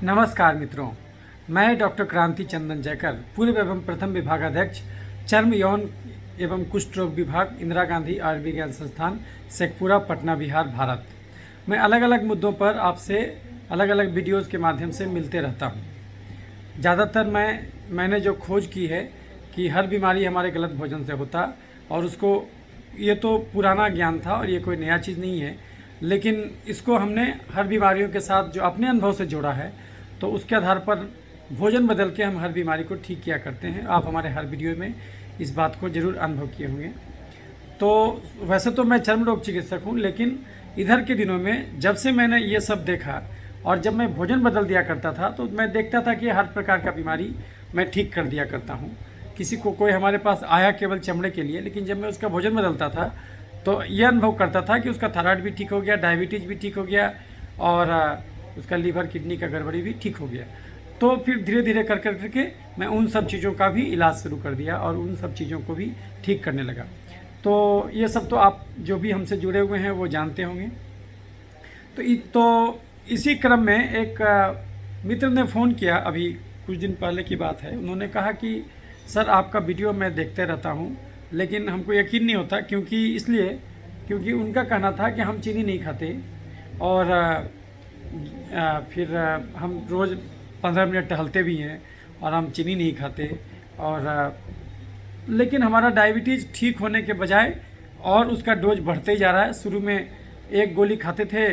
नमस्कार मित्रों, मैं डॉक्टर क्रांति चंदन जयकर, पूर्व एवं प्रथम विभागाध्यक्ष, चर्म यौन एवं कुष्ठ रोग विभाग, इंदिरा गांधी आयुर्विज्ञान संस्थान, शेखपुरा, पटना, बिहार, भारत। मैं अलग अलग मुद्दों पर आपसे अलग अलग वीडियोज़ के माध्यम से मिलते रहता हूँ। ज़्यादातर मैंने जो खोज की है कि हर बीमारी हमारे गलत भोजन से होता, और उसको ये तो पुराना ज्ञान था और ये कोई नया चीज़ नहीं है, लेकिन इसको हमने हर बीमारियों के साथ जो अपने अनुभव से जोड़ा है, तो उसके आधार पर भोजन बदल के हम हर बीमारी को ठीक किया करते हैं। आप हमारे हर वीडियो में इस बात को ज़रूर अनुभव किए होंगे। तो वैसे तो मैं चर्म रोग चिकित्सक हूँ, लेकिन इधर के दिनों में जब से मैंने ये सब देखा और जब मैं भोजन बदल दिया करता था, तो मैं देखता था कि हर प्रकार का बीमारी मैं ठीक कर दिया करता हूँ। किसी को कोई हमारे पास आया केवल चमड़े के लिए, लेकिन जब मैं उसका भोजन बदलता था तो ये अनुभव करता था कि उसका थायराइड भी ठीक हो गया, डायबिटीज़ भी ठीक हो गया, और उसका लीवर किडनी का गड़बड़ी भी ठीक हो गया। तो फिर धीरे धीरे कर करके मैं उन सब चीज़ों का भी इलाज शुरू कर दिया और उन सब चीज़ों को भी ठीक करने लगा। तो ये सब तो आप जो भी हमसे जुड़े हुए हैं वो जानते होंगे। तो इसी क्रम में एक मित्र ने फ़ोन किया, अभी कुछ दिन पहले की बात है। उन्होंने कहा कि सर, आपका वीडियो मैं देखते रहता हूँ, लेकिन हमको यकीन नहीं होता, क्योंकि उनका कहना था कि हम चीनी नहीं खाते, और फिर हम रोज़ 15 मिनट टहलते भी हैं और हम चीनी नहीं खाते, और लेकिन हमारा डायबिटीज़ ठीक होने के बजाय और उसका डोज बढ़ते ही जा रहा है। शुरू में 1 गोली खाते थे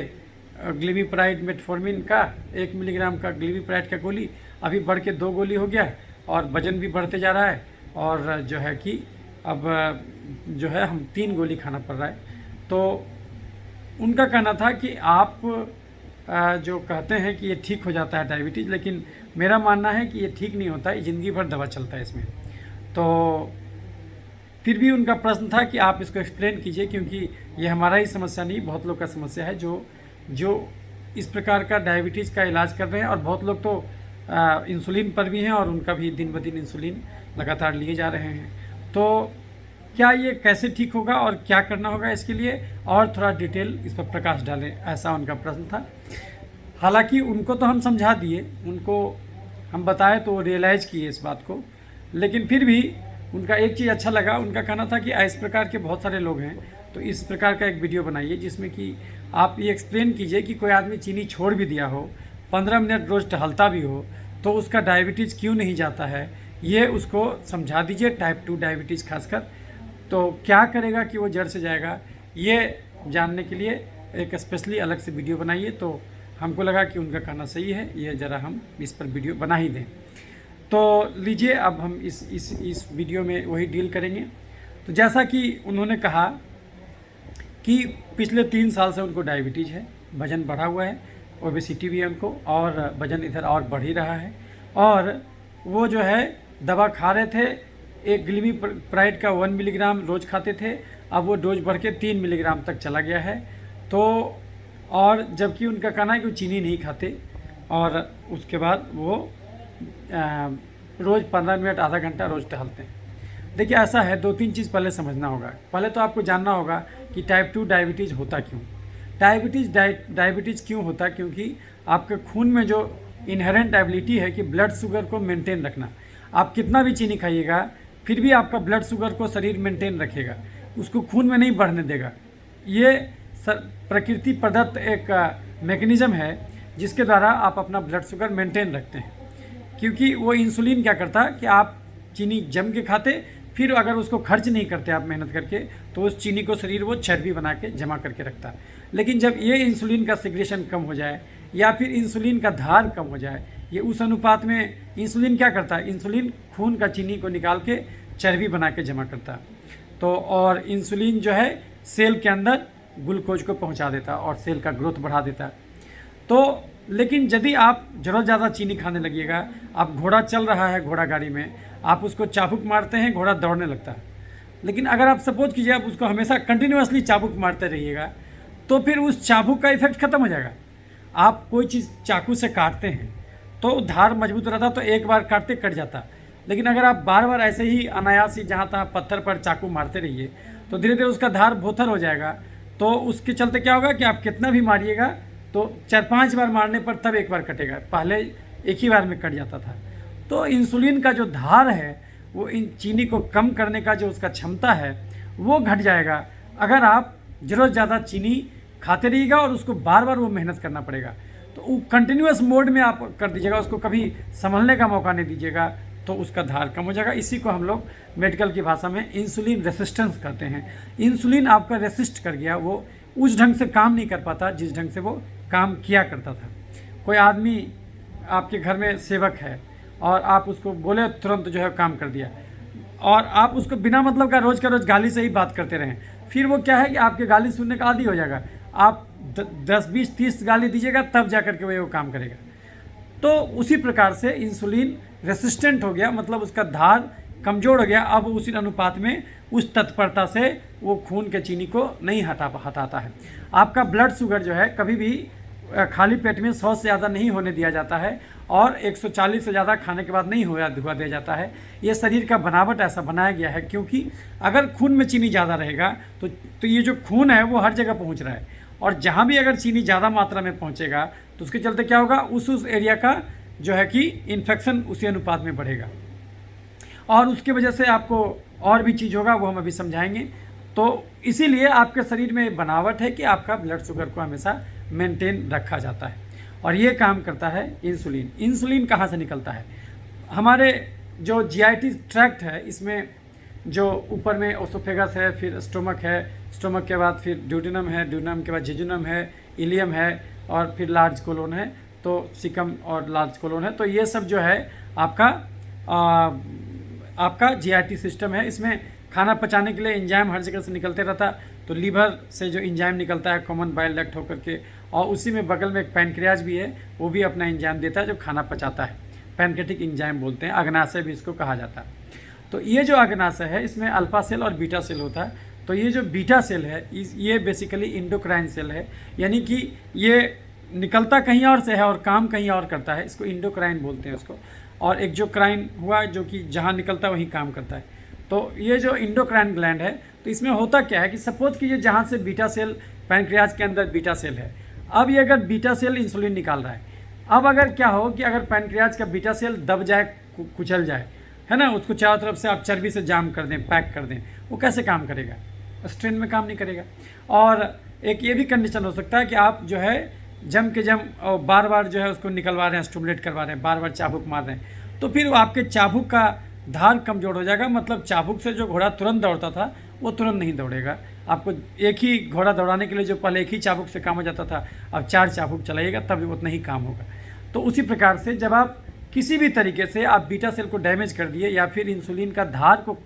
ग्लिमिप्राइड मेटफॉर्मिन का, 1 मिलीग्राम का ग्लिमिप्राइड का गोली, अभी बढ़ के 2 गोली हो गया, और वज़न भी बढ़ते जा रहा है, और जो है कि अब जो है हम 3 गोली खाना पड़ रहा है। तो उनका कहना था कि आप जो कहते हैं कि ये ठीक हो जाता है डायबिटीज़, लेकिन मेरा मानना है कि ये ठीक नहीं होता, ये ज़िंदगी भर दवा चलता है इसमें। तो फिर भी उनका प्रश्न था कि आप इसको एक्सप्लेन कीजिए, क्योंकि ये हमारा ही समस्या नहीं, बहुत लोग का समस्या है जो इस प्रकार का डायबिटीज़ का इलाज कर रहे हैं, और बहुत लोग तो इंसुलिन पर भी हैं और उनका भी दिन ब दिन इंसुलिन लगातार लिए जा रहे हैं। तो क्या ये कैसे ठीक होगा और क्या करना होगा इसके लिए, और थोड़ा डिटेल इस पर प्रकाश डालें, ऐसा उनका प्रश्न था। हालांकि उनको तो हम समझा दिए, उनको हम बताए तो वो रियलाइज़ किए इस बात को, लेकिन फिर भी उनका एक चीज़ अच्छा लगा। उनका कहना था कि इस प्रकार के बहुत सारे लोग हैं, तो इस प्रकार का एक वीडियो बनाइए जिसमें कि आप ये एक्सप्लेन कीजिए कि कोई आदमी चीनी छोड़ भी दिया हो, 15 मिनट रोज़ टहलता भी हो, तो उसका डायबिटीज़ क्यों नहीं जाता है, ये उसको समझा दीजिए। टाइप 2 डायबिटीज़ खासकर, तो क्या करेगा कि वो जड़ से जाएगा, ये जानने के लिए एक स्पेशली अलग से वीडियो बनाइए। तो हमको लगा कि उनका कहना सही है, ये ज़रा हम इस पर वीडियो बना ही दें। तो लीजिए, अब हम इस वीडियो में वही डील करेंगे। तो जैसा कि उन्होंने कहा कि पिछले 3 साल से उनको डायबिटीज़ है, वज़न बढ़ा हुआ है, ओबेसिटी भी है उनको, और वज़न इधर और बढ़ ही रहा है, और वो जो है दवा खा रहे थे। एक ग्लिमिप्राइड का 1 मिलीग्राम रोज़ खाते थे, अब वो डोज बढ़ के 3 मिलीग्राम तक चला गया है। तो और जबकि उनका कहना है कि वो चीनी नहीं खाते, और उसके बाद वो रोज़ 15 मिनट आधा घंटा रोज़ टहलते हैं। देखिए, ऐसा है, 2-3 चीज़ पहले समझना होगा। पहले तो आपको जानना होगा कि टाइप 2 डायबिटीज़ होता क्यों। डायबिटीज़ क्यों होता, क्योंकि आपके खून में जो इनहेरेंट एबिलिटी है कि ब्लड शुगर को मेंटेन रखना, आप कितना भी चीनी खाइएगा फिर भी आपका ब्लड शुगर को शरीर मेंटेन रखेगा, उसको खून में नहीं बढ़ने देगा। ये प्रकृति प्रदत्त एक मैकेनिज़्म है जिसके द्वारा आप अपना ब्लड शुगर मेंटेन रखते हैं। क्योंकि वो इंसुलिन क्या करता है कि आप चीनी जम के खाते, फिर अगर उसको खर्च नहीं करते आप मेहनत करके, तो उस चीनी को शरीर वो चर्बी बना के जमा करके रखता है। लेकिन जब ये इंसुलिन का सिक्रेशन कम हो जाए, या फिर इंसुलिन का धार कम हो जाए, ये उस अनुपात में इंसुलिन क्या करता है, इंसुलिन खून का चीनी को निकाल के चर्बी बना के जमा करता है। तो और इंसुलिन जो है सेल के अंदर ग्लूकोज को पहुंचा देता है और सेल का ग्रोथ बढ़ा देता है। तो लेकिन यदि आप ज़रूरत ज़्यादा चीनी खाने लगिएगा, आप घोड़ा चल रहा है, घोड़ा गाड़ी में आप उसको चाबुक मारते हैं, घोड़ा दौड़ने लगता है। लेकिन अगर आप सपोज कीजिए आप उसको हमेशा कंटिन्यूसली चाबुक मारते रहिएगा, तो फिर उस चाबुक का इफेक्ट ख़त्म हो जाएगा। आप कोई चीज़ चाकू से काटते हैं तो धार मजबूत रहता, तो एक बार काटते कट जाता। लेकिन अगर आप बार बार ऐसे ही अनायास ही जहाँ तहाँ पत्थर पर चाकू मारते रहिए, तो धीरे धीरे उसका धार भोथर हो जाएगा। तो उसके चलते क्या होगा कि आप कितना भी मारिएगा तो 4-5 बार मारने पर तब एक बार कटेगा, पहले एक ही बार में कट जाता था। तो इंसुलिन का जो धार है वो इन चीनी को कम करने का जो उसका क्षमता है वो घट जाएगा अगर आप ज़रूरत ज़्यादा चीनी खाते रहिएगा और उसको बार बार वो मेहनत करना पड़ेगा। तो वो कंटिन्यूस मोड में आप कर दीजिएगा, उसको कभी संभलने का मौका नहीं दीजिएगा, तो उसका धार कम हो जाएगा। इसी को हम लोग मेडिकल की भाषा में इंसुलिन रेसिस्टेंस कहते हैं। इंसुलिन आपका रेसिस्ट कर गया, वो उस ढंग से काम नहीं कर पाता जिस ढंग से वो काम किया करता था। कोई आदमी आपके घर में सेवक है और आप उसको बोले तुरंत जो है काम कर दिया, और आप उसको बिना मतलब का रोज़ गाली से ही बात करते रहें, फिर वो क्या है कि आपके गाली सुनने का आदी हो जाएगा। आप 10, 20, 30 गाली दीजिएगा तब जा कर के वो काम करेगा। तो उसी प्रकार से इंसुलिन रेसिस्टेंट हो गया, मतलब उसका धार कमज़ोर हो गया। अब उसी अनुपात में उस तत्परता से वो खून के चीनी को नहीं हटाता है। आपका ब्लड शुगर जो है कभी भी खाली पेट में 100 से ज़्यादा नहीं होने दिया जाता है, और 140 से ज़्यादा खाने के बाद नहीं हुआ दिया जाता है। ये शरीर का बनावट ऐसा बनाया गया है, क्योंकि अगर खून में चीनी ज़्यादा रहेगा तो ये जो खून है वो हर जगह पहुंच रहा है, और जहाँ भी अगर चीनी ज़्यादा मात्रा में पहुंचेगा तो उसके चलते क्या होगा, उस एरिया का जो है कि इन्फेक्शन उसी अनुपात में बढ़ेगा, और उसकी वजह से आपको और भी चीज़ होगा, वो हम अभी समझाएंगे। तो इसीलिए आपके शरीर में बनावट है कि आपका ब्लड शुगर को हमेशा मेंटेन रखा जाता है, और ये काम करता है इंसुलिन। इंसुलिन कहाँ से निकलता है? हमारे जो जीआईटी ट्रैक्ट है, इसमें जो ऊपर में ओसोफेगस है, फिर स्टोमक है, स्टोमक के बाद फिर ड्यूडेनम है, ड्यूडेनम के बाद जेजुनम है, इलियम है, और फिर लार्ज कोलोन है, तो सिकम और लार्ज कोलोन है। तो ये सब जो है आपका जीआईटी सिस्टम है। इसमें खाना पचाने के लिए एंजाइम हर जगह से निकलते रहता, तो लीवर से जो एंजाइम निकलता है कॉमन बाइल डक्ट होकर के, और उसी में बगल में एक पैनक्रियाज भी है, वो भी अपना एंजाइम देता है जो खाना पचाता है, पैनक्रेटिक एंजाइम बोलते हैं, अग्नाशय भी इसको कहा जाता है। तो ये जो अग्नाशय है इसमें अल्फा सेल और बीटा सेल होता है। तो ये जो बीटा सेल है ये बेसिकली इंडोक्राइन सेल है, यानी कि ये निकलता कहीं और से है और काम कहीं और करता है, इसको इंडोक्राइन बोलते हैं उसको। और एक जो क्राइन हुआ जो कि जहाँ निकलता है वहीं काम करता है। तो ये जो इंडोक्राइन ग्लैंड है, तो इसमें होता क्या है कि सपोज कीजिए जहाँ से बीटा सेल, पैनक्रियाज के अंदर बीटा सेल है, अब ये अगर बीटा सेल इंसुलिन निकाल रहा है, अब अगर क्या हो कि अगर पैनक्रियाज का बीटा सेल दब जाए, कुचल जाए, है ना, उसको चारों तरफ से आप चर्बी से जाम कर दें, पैक कर दें, वो कैसे काम करेगा? स्ट्रेन में काम नहीं करेगा। और एक ये भी कंडीशन हो सकता है कि आप जो है जम और बार बार जो है उसको निकलवा रहे हैं, स्टिमुलेट करवा रहे हैं, बार बार चाबुक मार रहे हैं, तो फिर आपके चाबुक का धार कमजोर हो जाएगा। मतलब चाबुक से जो घोड़ा तुरंत दौड़ता था वो तुरंत नहीं दौड़ेगा। आपको एक ही घोड़ा दौड़ाने के लिए जो पहले एक ही चाबुक से काम हो जाता था, अब 4 चाबुक चलाइएगा तब उतना ही काम होगा। तो उसी प्रकार से जब आप किसी भी तरीके से आप बीटा सेल को डैमेज कर दिए या फिर इंसुलिन का धार को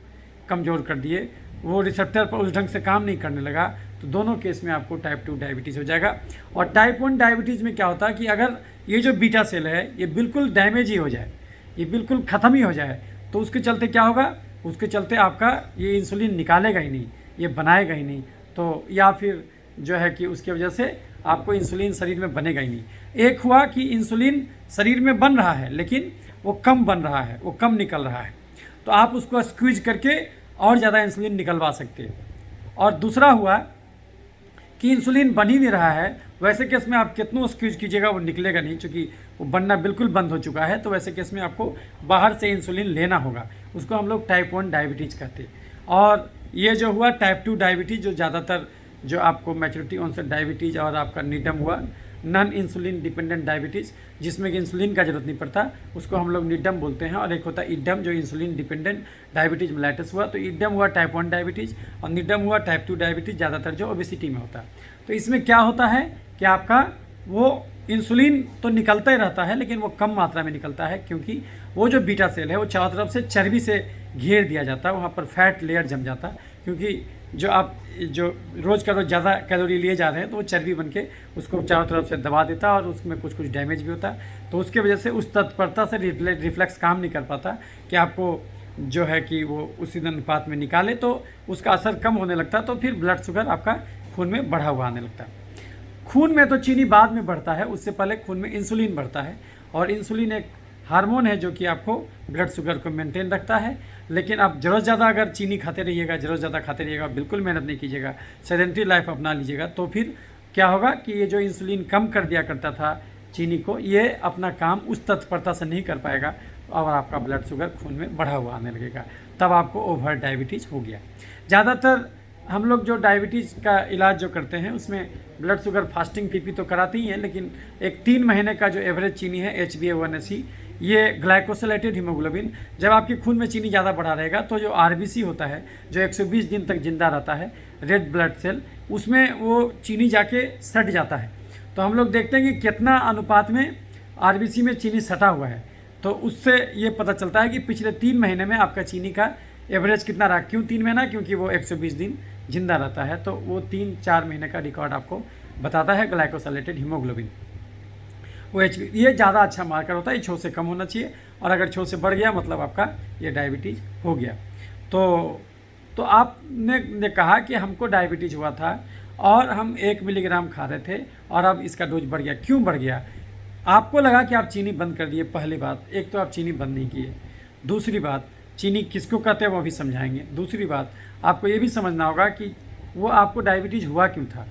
कमज़ोर कर दिए, वो रिसेप्टर पर उस ढंग से काम नहीं करने लगा, तो दोनों केस में आपको टाइप 2 डायबिटीज़ हो जाएगा। और टाइप 1 डायबिटीज़ में क्या होता है कि अगर ये जो बीटा सेल है ये बिल्कुल डैमेज ही हो जाए, ये बिल्कुल ख़त्म ही हो जाए, तो उसके चलते क्या होगा, उसके चलते आपका ये इंसुलिन निकालेगा ही नहीं, ये बनाएगा ही नहीं, तो या फिर जो है कि उसकी वजह से आपको इंसुलिन शरीर में बनेगा ही नहीं। एक हुआ कि इंसुलिन शरीर में बन रहा है लेकिन वो कम बन रहा है, वो कम निकल रहा है, तो आप उसको स्क्वीज करके और ज़्यादा इंसुलिन निकलवा सकते हैं। और दूसरा हुआ कि इंसुलिन बन ही नहीं रहा है, वैसे केस में आप कितनों स्क्वीज कीजिएगा वो निकलेगा नहीं, क्योंकि वो बनना बिल्कुल बंद हो चुका है। तो वैसे केस में आपको बाहर से इंसुलिन लेना होगा, उसको हम लोग टाइप 1 डायबिटीज़ कहते हैं। और ये जो हुआ टाइप 2 डायबिटीज़, जो ज़्यादातर जो आपको मैच्योरिटी ऑनसेट डायबिटीज़, और आपका निडम हुआ नॉन इंसुलिन डिपेंडेंट डायबिटीज़, जिसमें कि इंसुलिन का जरूरत नहीं पड़ता, उसको हम लोग निडम बोलते हैं। और एक होता है इडम, जो इंसुलिन डिपेंडेंट डायबिटीज़ मेलाइटस हुआ। तो इडम हुआ टाइप 1 डायबिटीज़ और निडम हुआ टाइप 2 डायबिटीज़, ज़्यादातर जो ओबेसिटी में होता है। तो इसमें क्या होता है कि आपका वो इंसुलिन तो निकलता ही रहता है लेकिन वो कम मात्रा में निकलता है, क्योंकि वो जो बीटा सेल है वो चारों तरफ से चर्बी से घेर दिया जाता है, वहाँ पर फैट लेयर जम जाता है, क्योंकि जो आप जो रोज़ का रोज़ ज़्यादा कैलोरी लिए जा रहे हैं तो वो चर्बी बन के उसको चारों तरफ से दबा देता है, और उसमें कुछ डैमेज भी होता है। तो उसके वजह से उस तत्परता से रिफ्लेक्स काम नहीं कर पाता कि आपको जो है कि वो उसी अनुपात में निकाले, तो उसका असर कम होने लगता है, तो फिर ब्लड शुगर आपका खून में बढ़ा हुआ आने लगता है। खून में तो चीनी बाद में बढ़ता है, उससे पहले खून में इंसुलिन बढ़ता है, और इंसुलिन एक हार्मोन है जो कि आपको ब्लड शुगर को मेंटेन रखता है। लेकिन आप ज़रूरत ज़्यादा अगर चीनी खाते रहिएगा, ज़रूरत ज़्यादा खाते रहिएगा, बिल्कुल मेहनत नहीं कीजिएगा, सेडेंट्री लाइफ अपना लीजिएगा, तो फिर क्या होगा कि ये जो इंसुलिन कम कर दिया करता था चीनी को, ये अपना काम उस तत्परता से नहीं कर पाएगा और आपका ब्लड शुगर खून में बढ़ा हुआ आने लगेगा, तब आपको ओवर डायबिटीज़ हो गया। ज़्यादातर हम लोग जो डायबिटीज़ का इलाज जो करते हैं उसमें ब्लड शुगर फास्टिंग पीपी तो कराते ही हैं, लेकिन एक 3 महीने का जो एवरेज चीनी है HbA1c, ये ग्लाइकोसिलेटेड हीमोग्लोबिन, जब आपके खून में चीनी ज़्यादा बढ़ा रहेगा तो जो RBC होता है जो 120 दिन तक जिंदा रहता है, रेड ब्लड सेल, उसमें वो चीनी जाके सट जाता है। तो हम लोग देखते हैं कि कितना अनुपात में RBC में चीनी सटा हुआ है, तो उससे ये पता चलता है कि पिछले 3 महीने में आपका चीनी का एवरेज कितना रहा। क्यों 3 महीना? क्योंकि वो 120 दिन जिंदा रहता है, तो वो 3-4 महीने का रिकॉर्ड आपको बताता है ग्लाइकोसिलेटेड हीमोग्लोबिन। वो ये ज़्यादा अच्छा मार्कर होता है, 6 से कम होना चाहिए, और अगर 6 से बढ़ गया मतलब आपका ये डायबिटीज़ हो गया। तो आपने कहा कि हमको डायबिटीज़ हुआ था और हम 1 मिलीग्राम खा रहे थे और अब इसका डोज बढ़ गया। क्यों बढ़ गया? आपको लगा कि आप चीनी बंद कर दिए। पहली बात, एक तो आप चीनी बंद नहीं किए। दूसरी बात, चीनी किसको कहते हैं वो भी समझाएंगे। दूसरी बात, आपको ये भी समझना होगा कि वो आपको डायबिटीज़ हुआ क्यों था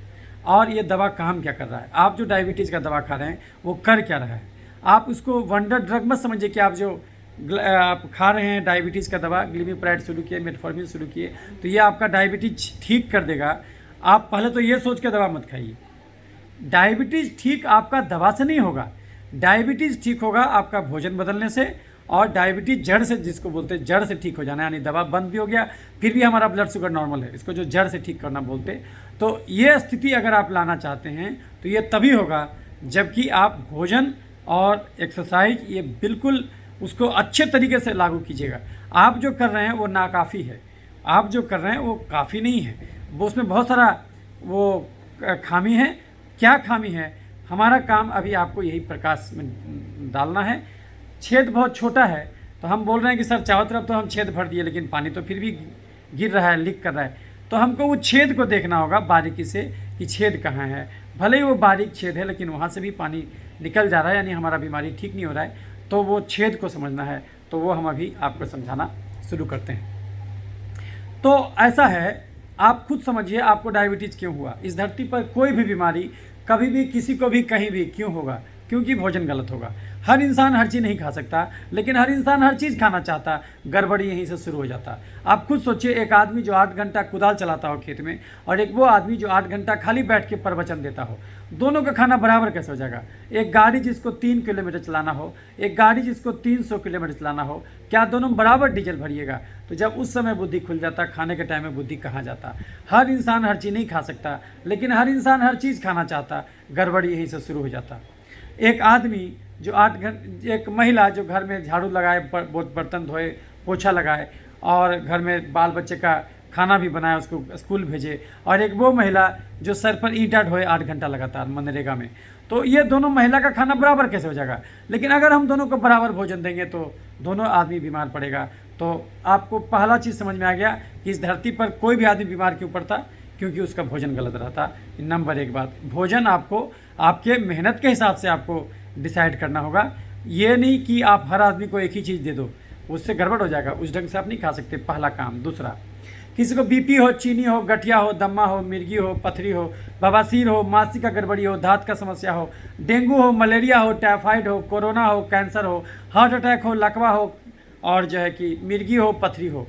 और ये दवा काम क्या कर रहा है। आप जो डायबिटीज़ का दवा खा रहे हैं वो कर क्या रहा है। आप उसको वंडर ड्रग मत समझिए कि आप जो आप खा रहे हैं डायबिटीज़ का दवा, ग्लिमिप्राइड शुरू किए, मेटफॉर्मिन शुरू किए, तो ये आपका डायबिटीज़ ठीक कर देगा। आप पहले तो ये सोच के दवा मत खाइए। डायबिटीज़ ठीक आपका दवा से नहीं होगा, डायबिटीज़ ठीक होगा आपका भोजन बदलने से, और डायबिटीज़ जड़ से, जिसको बोलते हैं जड़ से ठीक हो जाना, यानी दवा बंद भी हो गया फिर भी हमारा ब्लड शुगर नॉर्मल है, इसको जो जड़ से ठीक करना बोलते। तो ये स्थिति अगर आप लाना चाहते हैं तो ये तभी होगा जबकि आप भोजन और एक्सरसाइज ये बिल्कुल उसको अच्छे तरीके से लागू कीजिएगा। आप जो कर रहे हैं वो नाकाफ़ी है, आप जो कर रहे हैं वो काफ़ी नहीं है, वो उसमें बहुत सारा वो खामी है। क्या खामी है? हमारा काम अभी आपको यही प्रकाश में डालना है। छेद बहुत छोटा है तो हम बोल रहे हैं कि सर चारों तरफ तो हम छेद भर दिए लेकिन पानी तो फिर भी गिर रहा है, लीक कर रहा है। तो हमको वो छेद को देखना होगा बारीकी से कि छेद कहाँ है। भले ही वो बारीक छेद है लेकिन वहाँ से भी पानी निकल जा रहा है, यानी हमारा बीमारी ठीक नहीं हो रहा है, तो वो छेद को समझना है। तो वो हम अभी आपको समझाना शुरू करते हैं। तो ऐसा है, आप खुद समझिए आपको डायबिटीज़ क्यों हुआ। इस धरती पर कोई भी बीमारी कभी भी किसी को भी कहीं भी क्यों होगा? क्योंकि भोजन गलत होगा। हर इंसान हर चीज़ नहीं खा सकता, लेकिन हर इंसान हर चीज़ खाना चाहता। गड़बड़ी यहीं से शुरू हो जाता। आप खुद सोचिए, एक आदमी जो 8 घंटा कुदाल चलाता हो खेत में और एक वो आदमी जो 8 घंटा खाली बैठ के प्रवचन देता हो, दोनों का खाना बराबर कैसे हो जाएगा? एक गाड़ी जिसको 3 किलोमीटर चलाना हो, एक गाड़ी जिसको 300 किलोमीटर चलाना हो, क्या दोनों बराबर डीजल भरिएगा? तो जब उस समय बुद्धि खुल जाता, खाने के टाइम में बुद्धि कहाँ जाता? हर इंसान हर चीज़ नहीं खा सकता, लेकिन हर इंसान हर चीज़ खाना चाहता। गड़बड़ी यहीं से शुरू हो जाता। एक आदमी जो 8 घंटे, एक महिला जो घर में झाड़ू लगाए, बर्तन धोए, पोछा लगाए और घर में बाल बच्चे का खाना भी बनाए, उसको स्कूल भेजे, और एक वो महिला जो सर पर ईंटा ढोए 8 घंटा लगातार मनरेगा में, तो ये दोनों महिला का खाना बराबर कैसे हो जाएगा? लेकिन अगर हम दोनों को बराबर भोजन देंगे तो दोनों आदमी बीमार पड़ेगा। तो आपको पहला चीज़ समझ में आ गया कि इस धरती पर कोई भी आदमी बीमार क्यों पड़ता? क्योंकि उसका भोजन गलत रहता। नंबर 1 बात, भोजन आपको आपके मेहनत के हिसाब से आपको डिसाइड करना होगा। ये नहीं कि आप हर आदमी को एक ही चीज़ दे दो, उससे गड़बड़ हो जाएगा, उस ढंग से आप नहीं खा सकते। पहला काम। दूसरा, किसी को बीपी हो, चीनी हो, गठिया हो, दम्मा हो, मिर्गी हो, पथरी हो, बवासीर हो, मानसिक का गड़बड़ी हो, दांत का समस्या हो, डेंगू हो, मलेरिया हो, टाइफाइड हो, कोरोना हो, कैंसर हो, हार्ट अटैक हो, लकवा हो, और जो है कि मिर्गी हो, पथरी हो,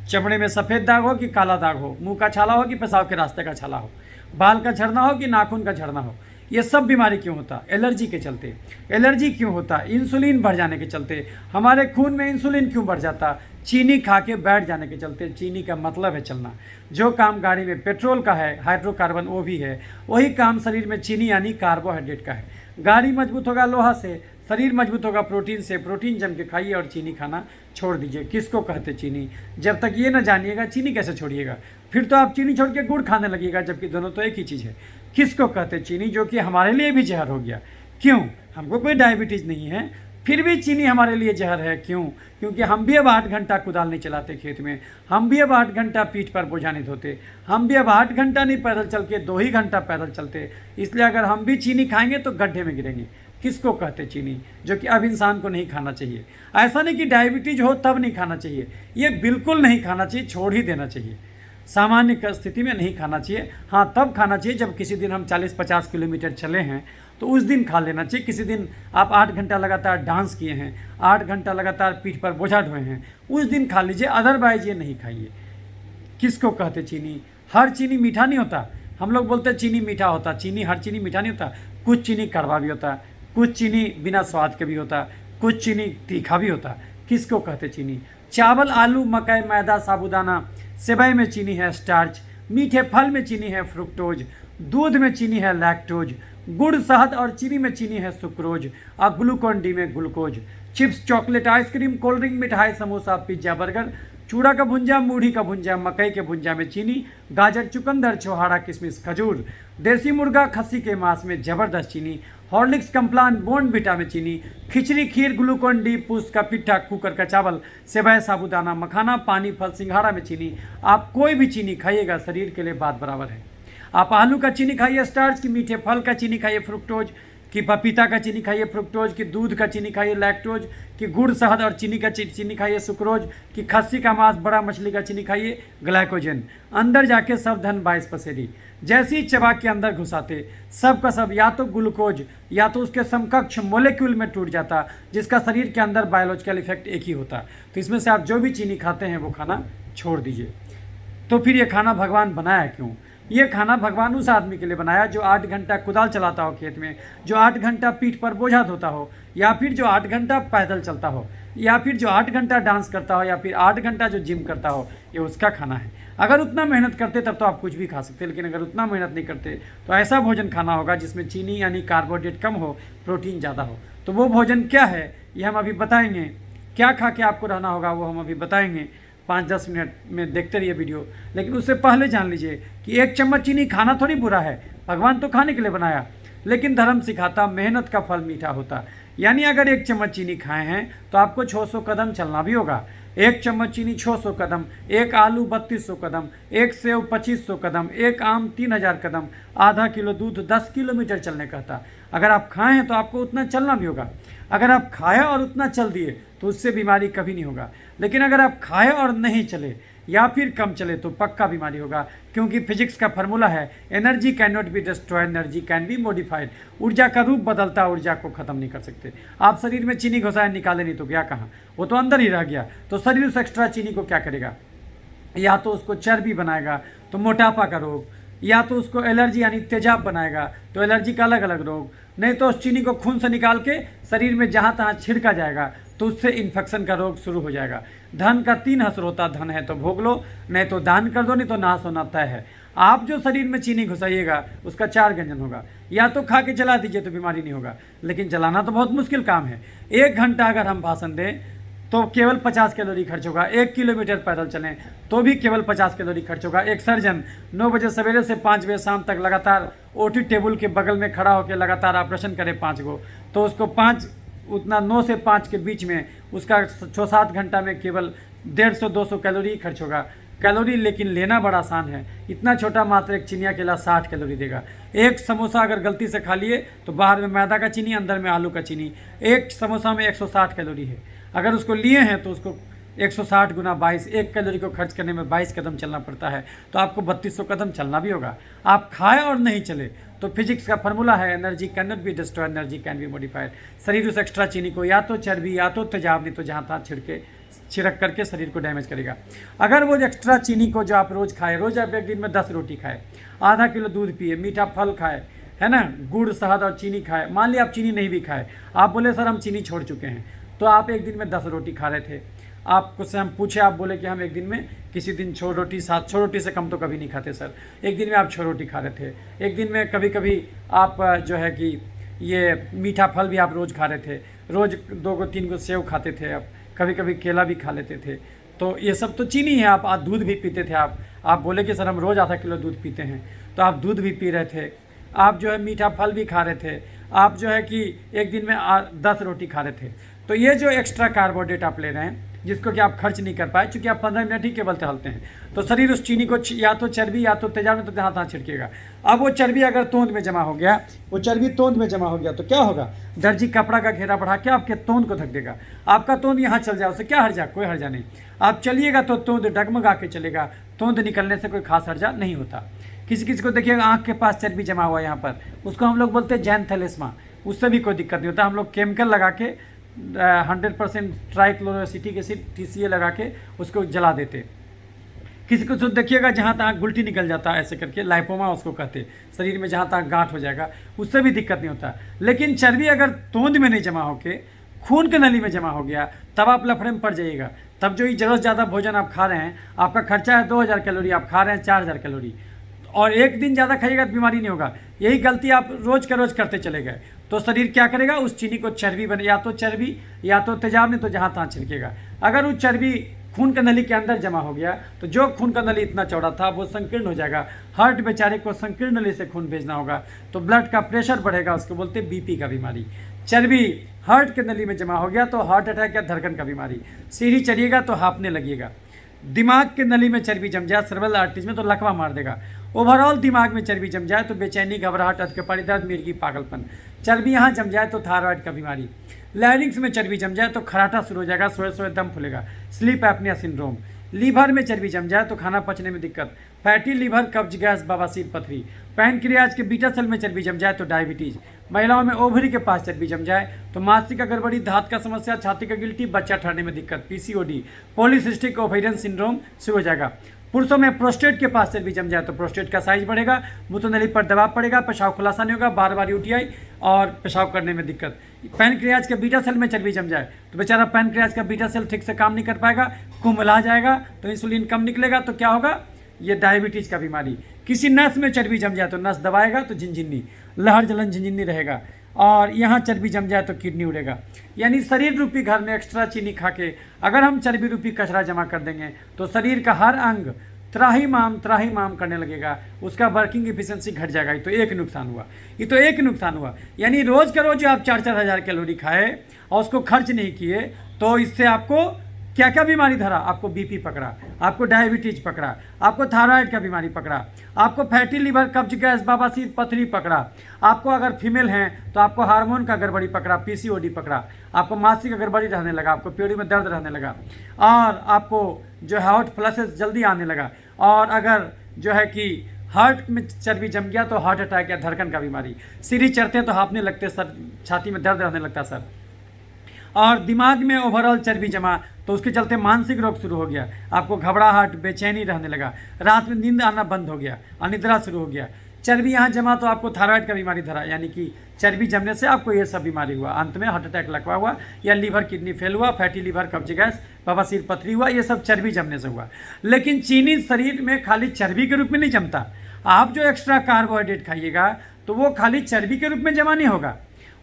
चमड़े में सफ़ेद दाग हो कि काला दाग हो, मुंह का छाला हो कि पेशाब के रास्ते का छाला हो, बाल का झड़ना हो कि नाखून का झड़ना हो, ये सब बीमारी क्यों होता? एलर्जी के चलते। एलर्जी क्यों होता? इंसुलिन बढ़ जाने के चलते। हमारे खून में इंसुलिन क्यों बढ़ जाता? चीनी खा के बैठ जाने के चलते। चीनी का मतलब है चलना। जो काम गाड़ी में पेट्रोल का है, हाइड्रोकार्बन वो भी है, वही काम शरीर में चीनी यानी कार्बोहाइड्रेट का है। गाड़ी मजबूत होगा लोहा से, शरीर मजबूत होगा प्रोटीन से। प्रोटीन जम के खाइए और चीनी खाना छोड़ दीजिए। किसको कहते चीनी? जब तक ये ना जानिएगा चीनी कैसे छोड़िएगा? फिर तो आप चीनी छोड़ के गुड़ खाने लगिएगा, जबकि दोनों तो एक ही चीज़ है। किसको कहते चीनी? जो कि हमारे लिए भी जहर हो गया। क्यों? हमको कोई डायबिटीज़ नहीं है, फिर भी चीनी हमारे लिए जहर है। क्यों? क्योंकि हम भी अब 8 घंटा कुदाल नहीं चलाते खेत में, हम भी अब 8 घंटा पीठ पर बोझा नहीं धोते, हम भी अब 8 घंटा नहीं पैदल चल के 2 ही घंटा पैदल चलते। इसलिए अगर हम भी चीनी खाएंगे तो गड्ढे में गिरेंगे। किसको कहते चीनी? जो कि अब इंसान को नहीं खाना चाहिए। ऐसा नहीं कि डायबिटीज़ हो तब नहीं खाना चाहिए, ये बिल्कुल नहीं खाना चाहिए, छोड़ ही देना चाहिए। सामान्य स्थिति में नहीं खाना चाहिए। हाँ, तब खाना चाहिए जब किसी दिन हम 40-50 किलोमीटर चले हैं तो उस दिन खा लेना चाहिए। किसी दिन आप 8 घंटा लगातार डांस किए हैं, 8 घंटा लगातार पीठ पर बोझा ढोए हैं, उस दिन खा लीजिए, अदरवाइज ये नहीं खाइए। किसको कहते चीनी? हर चीनी मीठा नहीं होता। हम लोग बोलते हैं चीनी मीठा होता, चीनी हर चीनी मीठा नहीं होता। कुछ चीनी कड़वा भी होता, कुछ चीनी बिना स्वाद के भी होता, कुछ चीनी तीखा भी होता। किसको कहते चीनी? चावल, आलू, मकई, मैदा, साबूदाना, सेवई में चीनी है स्टार्च, मीठे फल में चीनी है फ्रुक्टोज, दूध में चीनी है लैक्टोज, गुड़, शहद और चीनी में चीनी है सुक्रोज और ग्लूकोन डी में glucose. Chips, chocolate, ice cream, cold drink, मिठाई, समोसा, पिज्जा, बर्गर, चूड़ा का भुंजा, मूढ़ी का भुंजा, मकई के भुंजा में चीनी, गाजर, चुकंदर, छोहाड़ा, किशमिश, खजूर, देसी मुर्गा, खस्सी के मांस में जबरदस्त चीनी, हॉर्लिक्स, कम्प्लान, बोर्नविटा में चीनी, खिचड़ी, खीर, ग्लूकोन डी, पूस का पिट्ठा, कुकर का चावल, सेवई, साबूदाना, मखाना, पानी, फल, सिंघाड़ा में चीनी। आप कोई भी चीनी खाइएगा शरीर के लिए बात बराबर है। आप आलू का चीनी खाइए स्टार्च, की मीठे फल का चीनी खाइए फ्रुक्टोज, कि पपीता का चीनी खाइए फ्रुक्टोज, कि दूध का चीनी खाइए लैक्टोज, कि गुड़, शहद और चीनी का चीनी खाइए सुक्रोज, कि खस्सी का मांस, बड़ा मछली का चीनी खाइए ग्लाइकोजन। अंदर जाके सब धन 22 पसेरी। जैसे ही चबा के अंदर घुसाते सब का सब या तो ग्लूकोज या तो उसके समकक्ष मोलेक्यूल में टूट जाता, जिसका शरीर के अंदर बायोलॉजिकल इफेक्ट एक ही होता। तो इसमें से आप जो भी चीनी खाते हैं वो खाना छोड़ दीजिए। तो फिर ये खाना भगवान बनाया क्यों? ये खाना भगवान उस आदमी के लिए बनाया जो 8 घंटा कुदाल चलाता हो खेत में, जो 8 घंटा पीठ पर बोझा ढोता हो, या फिर जो 8 घंटा पैदल चलता हो, या फिर जो 8 घंटा डांस करता हो, या फिर 8 घंटा जो जिम करता हो। ये उसका खाना है। अगर उतना मेहनत करते तब तो आप कुछ भी खा सकते, लेकिन अगर उतना मेहनत नहीं करते तो ऐसा भोजन खाना होगा जिसमें चीनी यानी कार्बोहाइड्रेट कम हो, प्रोटीन ज़्यादा हो। तो वो भोजन क्या है ये हम अभी बताएंगे। क्या खा के आपको रहना होगा वो हम अभी बताएंगे। 5-10 मिनट में देखते रहिए वीडियो। लेकिन उससे पहले जान लीजिए कि 1 चम्मच चीनी खाना थोड़ी बुरा है, भगवान तो खाने के लिए बनाया, लेकिन धर्म सिखाता मेहनत का फल मीठा होता। यानी अगर 1 चम्मच चीनी खाए हैं तो आपको 600 कदम चलना भी होगा। 1 चम्मच चीनी 600 कदम, 1 आलू 3200 कदम, 1 सेव 2500 कदम, 1 आम 3000 कदम, आधा किलो दूध 10 किलोमीटर चलने कहता। अगर आप खाए हैं तो आपको उतना चलना भी होगा। अगर आप खाए और उतना चल दिए तो उससे बीमारी कभी नहीं होगा। लेकिन अगर आप खाए और नहीं चले या फिर कम चले तो पक्का बीमारी होगा, क्योंकि फिजिक्स का फॉर्मूला है energy can not be destroyed, energy can be modified. ऊर्जा का रूप बदलता, ऊर्जा को खत्म नहीं कर सकते। आप शरीर में चीनी घुसाए निकाले नहीं तो गया कहाँ? वो तो अंदर ही रह गया। तो शरीर उस एक्स्ट्रा चीनी को क्या करेगा? या तो उसको चर्बी बनाएगा तो मोटापा का रोग, या तो उसको एलर्जी यानी तेजाब बनाएगा तो एलर्जी का अलग अलग रोग, नहीं तो उस चीनी को खून से निकाल के शरीर में जहाँ तहाँ छिड़का जाएगा तो उससे इन्फेक्शन का रोग शुरू हो जाएगा। धन का 3 असर होता, धन है तो भोग लो, नहीं तो दान कर दो, नहीं तो नाश होना तय है। आप जो शरीर में चीनी घुसाइएगा उसका 4 व्यंजन होगा। या तो खा के जला दीजिए तो बीमारी नहीं होगा, लेकिन जलाना तो बहुत मुश्किल काम है। 1 घंटा अगर हम भाषण दें तो केवल 50 कैलोरी खर्च होगा। 1 किलोमीटर पैदल चलें तो भी केवल 50 कैलोरी खर्च होगा। एक सर्जन 9 बजे सवेरे से 5 बजे शाम तक लगातार ओटी टेबल के बगल में खड़ा होकर लगातार ऑपरेशन करे 5 गो, तो उसको 5 उतना 9 से 5 के बीच में उसका 6-7 घंटा में केवल 150-200 कैलोरी खर्च होगा। कैलोरी लेकिन लेना बड़ा आसान है। इतना छोटा मात्र एक चिनिया केला 60 कैलोरी देगा। एक समोसा अगर गलती से खा लिए तो बाहर में मैदा का चीनी, अंदर में आलू का चीनी। एक समोसा में 160 कैलोरी है। अगर उसको लिए हैं तो उसको 160 गुना 22, 1 कैलोरी को खर्च करने में 22 कदम चलना पड़ता है, तो आपको 3200 कदम चलना भी होगा। आप खाए और नहीं चले तो फिजिक्स का फॉर्मूला है energy can not be destroyed, energy can be modified. शरीर उस एक्स्ट्रा चीनी को या तो चर्बी या तो तेजाब, नहीं तो जहाँ तहाँ छिड़क करके शरीर को डैमेज करेगा। अगर वो एक्स्ट्रा चीनी को जो आप रोज़ खाए, रोज़ आप एक दिन में 10 रोटी खाए, आधा किलो दूध पिए, मीठा फल खाए, है ना, गुड़, शहद और चीनी खाए। मान लिया आप चीनी नहीं भी खाए, आप बोले सर हम चीनी छोड़ चुके हैं, तो आप एक दिन में 10 रोटी खा रहे थे। आपको से हम पूछे, आप बोले कि हम एक दिन में किसी दिन 6 रोटी 7, 6 रोटी से कम तो कभी नहीं खाते सर। एक दिन में आप 6 रोटी खा रहे थे। एक दिन में कभी कभी आप जो है कि ये मीठा फल भी आप रोज़ खा रहे थे, रोज़ 2 को 3 को सेव खाते थे, आप कभी कभी केला भी खा लेते थे। तो ये सब तो चीनी है। आप दूध भी पीते थे। आप बोले कि सर हम रोज़ आधा किलो दूध पीते हैं, तो आप दूध भी पी रहे थे। आप जो है मीठा फल भी खा रहे थे, आप जो है कि एक दिन में 10 रोटी खा रहे थे। तो ये जो एक्स्ट्रा कार्बोहाइड्रेट आप ले रहे हैं, जिसको कि आप खर्च नहीं कर पाए, चूँकि आप 15 मिनट ही केवल टहलते हैं, तो शरीर उस चीनी को या तो चर्बी या तो तेजाब में तो जहाँ तहाँ छिड़केगा। अब वो चर्बी अगर तोंद में जमा हो गया, वो चर्बी तोंद में जमा हो गया तो क्या होगा, दर्जी कपड़ा का घेरा बढ़ा के आपके तोंद को ढक देगा। आपका तोंद यहाँ चल जाए, उससे क्या हर्जा, कोई हर्जा नहीं। आप चलिएगा तो तोंद डगमगा के चलेगा, तोंद निकलने से कोई खास हर्जा नहीं होता। किसी किसी को देखिएगा आँख के पास चर्बी जमा हुआ है यहाँ पर, उसको हम लोग बोलते हैं जैनथैलेस्मा, उससे भी कोई दिक्कत नहीं होता। हम लोग केमिकल लगा के 100% ट्राइक्लोरोसिटिक एसिड TCA लगा के उसको जला देते। किसी को तो देखिएगा जहाँ तहाँ गुल्टी निकल जाता है, ऐसे करके लाइपोमा उसको कहते, शरीर में जहाँ तहाँ गांठ हो जाएगा, उससे भी दिक्कत नहीं होता। लेकिन चर्बी अगर तोंद में नहीं जमा होके खून के नली में जमा हो गया, तब आप लफड़े में पड़ जाइएगा। तब जो ज़रूरत से ज़्यादा भोजन आप खा रहे हैं, आपका खर्चा है 2000 कैलोरी, आप खा रहे हैं 4000 कैलोरी, और एक दिन ज़्यादा खाइएगा तो बीमारी नहीं होगा। यही गलती आप रोज़ का रोज़ करते चले गए तो शरीर क्या करेगा, उस चीनी को चर्बी बने, या तो चर्बी या तो तेजाब, नहीं तो जहाँ तहाँ छिड़केगा। अगर वो चर्बी खून का नली के अंदर जमा हो गया तो जो खून का नली इतना चौड़ा था वो संकीर्ण हो जाएगा। हार्ट बेचारे को संकीर्ण नली से खून भेजना होगा, तो ब्लड का प्रेशर बढ़ेगा, उसको बोलते हैं BP का बीमारी। चर्बी हार्ट के नली में जमा हो गया तो हार्ट अटैक या धड़कन का बीमारी। सीढ़ी चढ़िएगा तो हाँफने लगिएगा। दिमाग के नली में चर्बी जम जाए सेरेब्रल आर्टरीज में तो लकवा मार देगा। ओवरऑल दिमाग में चर्बी जम जाए तो बेचैनी, घबराहट, अधकपाड़ी दर्द, मिर्गी, पागलपन। चर्बी यहाँ जम जाए तो थायराइड का बीमारी। लैरिंग्स में चर्बी जम जाए तो खराटा शुरू हो जाएगा, सोए सोए दम फूलेगा, स्लीप एपनिया सिंड्रोम। लीवर में चर्बी जम जाए तो खाना पचने में दिक्कत, फैटी लीवर, कब्ज, गैस, बवासीर, पथरी। पैनक्रियाज के बीटा सेल में चर्बी जम जाए तो डायबिटीज। महिलाओं में ओवरी के पास चर्बी जम जाए तो मानसिक का गड़बड़ी, धात का समस्या, छाती का गिल्टी, बच्चा ठहरने में दिक्कत, PCOD, पॉलीसिस्टिक ओवेरियन सिंड्रोम शुरू हो जाएगा। पुरुषों में प्रोस्टेट के पास चर्बी जम जाए तो प्रोस्टेट का साइज बढ़ेगा, मूत्रनली पर दबाव पड़ेगा, पेशाब खुलासा नहीं होगा, बार बार UTI और पेशाब करने में दिक्कत। पैनक्रियाज के बीटा सेल में चर्बी जम जाए तो बेचारा पैनक्रियाज का बीटा सेल ठीक से काम नहीं कर पाएगा, कुम्हला जाएगा, तो इंसुलिन कम निकलेगा, तो क्या होगा, ये डायबिटीज का बीमारी। किसी नस में चर्बी जम जाए तो नस दबाएगा तो झिनझिनी, लहर जलन झिनझिनी रहेगा, और यहाँ चर्बी जम जाए तो किडनी उड़ेगा। यानी शरीर रूपी घर में एक्स्ट्रा चीनी खा के अगर हम चर्बी रूपी कचरा जमा कर देंगे तो शरीर का हर अंग त्राही माम करने लगेगा, उसका वर्किंग एफिशिएंसी घट जाएगा। ये तो एक नुकसान हुआ। यानी रोज़ का रोज आप 4-4 हज़ार कैलोरी खाए और उसको खर्च नहीं किए तो इससे आपको क्या क्या बीमारी धरा, आपको BP पकड़ा, आपको डायबिटीज पकड़ा, आपको थायराइड का बीमारी पकड़ा, आपको फैटी लीवर, कब्ज, गैस, बवासीर, पथरी पकड़ा, आपको अगर फीमेल हैं तो आपको हार्मोन का गड़बड़ी पकड़ा, PCOD पकड़ा, आपको मासिक का गड़बड़ी रहने लगा, आपको पेड़ी में दर्द रहने लगा, और आपको जो है हॉट फ्लशेस जल्दी आने लगा, और अगर जो है कि हार्ट में चर्बी जम गया तो हार्ट अटैक या धड़कन का बीमारी। सीढ़ी चढ़ते हैं तो हाँफने लगते सर, छाती में दर्द रहने लगता सर, और दिमाग में ओवरऑल चर्बी जमा तो उसके चलते मानसिक रोग शुरू हो गया, आपको घबराहट, बेचैनी रहने लगा, रात में नींद आना बंद हो गया, अनिद्रा शुरू हो गया। चर्बी यहाँ जमा तो आपको थायराइड का बीमारी धरा, यानी कि चर्बी जमने से आपको ये सब बीमारी हुआ, अंत में हार्ट अटैक लकवा हुआ, या लीवर किडनी फेल हुआ, फैटी लीवर, कब्ज, गैस, बवासीर, पथरी हुआ, ये सब चर्बी जमने से हुआ। लेकिन चीनी शरीर में खाली चर्बी के रूप में नहीं जमता। आप जो एक्स्ट्रा कार्बोहाइड्रेट खाइएगा तो वो खाली चर्बी के रूप में जमा नहीं होगा,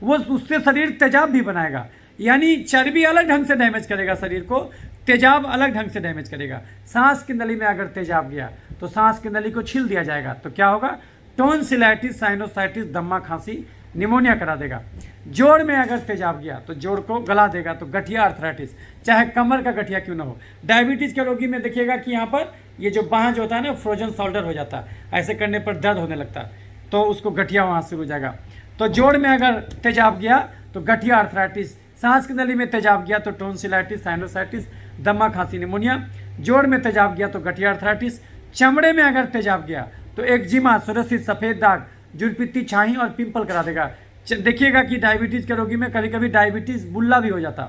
वो उससे शरीर तेजाब भी बनाएगा। यानी चर्बी अलग ढंग से डैमेज करेगा शरीर को, तेजाब अलग ढंग से डैमेज करेगा। सांस की नली में अगर तेजाब गया तो सांस की नली को छील दिया जाएगा, तो क्या होगा, टॉन्सिलाइटिस, साइनोसाइटिस, दम्मा, खांसी, निमोनिया करा देगा। जोड़ में अगर तेजाब गया तो जोड़ को गला देगा, तो गठिया अर्थराइटिस, चाहे कमर का गठिया क्यों ना हो। डायबिटीज़ के रोगी में देखिएगा कि यहाँ पर ये जो बाँह जो होता है ना, फ्रोजन शोल्डर हो जाता है, ऐसे करने पर दर्द होने लगता है, तो उसको गठिया वहाँ से हो जाएगा। तो जोड़ में अगर तेजाब गया तो गठिया अर्थराइटिस, सांस की नली में तेजाब गया तो टॉन्सिलाइटिस, साइनोसाइटिस, दमा, खांसी, निमोनिया। जोड़ में तेजाब गया तो गठिया अर्थराइटिस। चमड़े में अगर तेजाब गया तो एक्जिमा, सोरियासिस, सफ़ेद दाग, जुड़पित्ती, छाही और पिंपल करा देगा। देखिएगा कि डायबिटीज़ के रोगी में कभी कभी डायबिटीज़ बुल्ला भी हो जाता,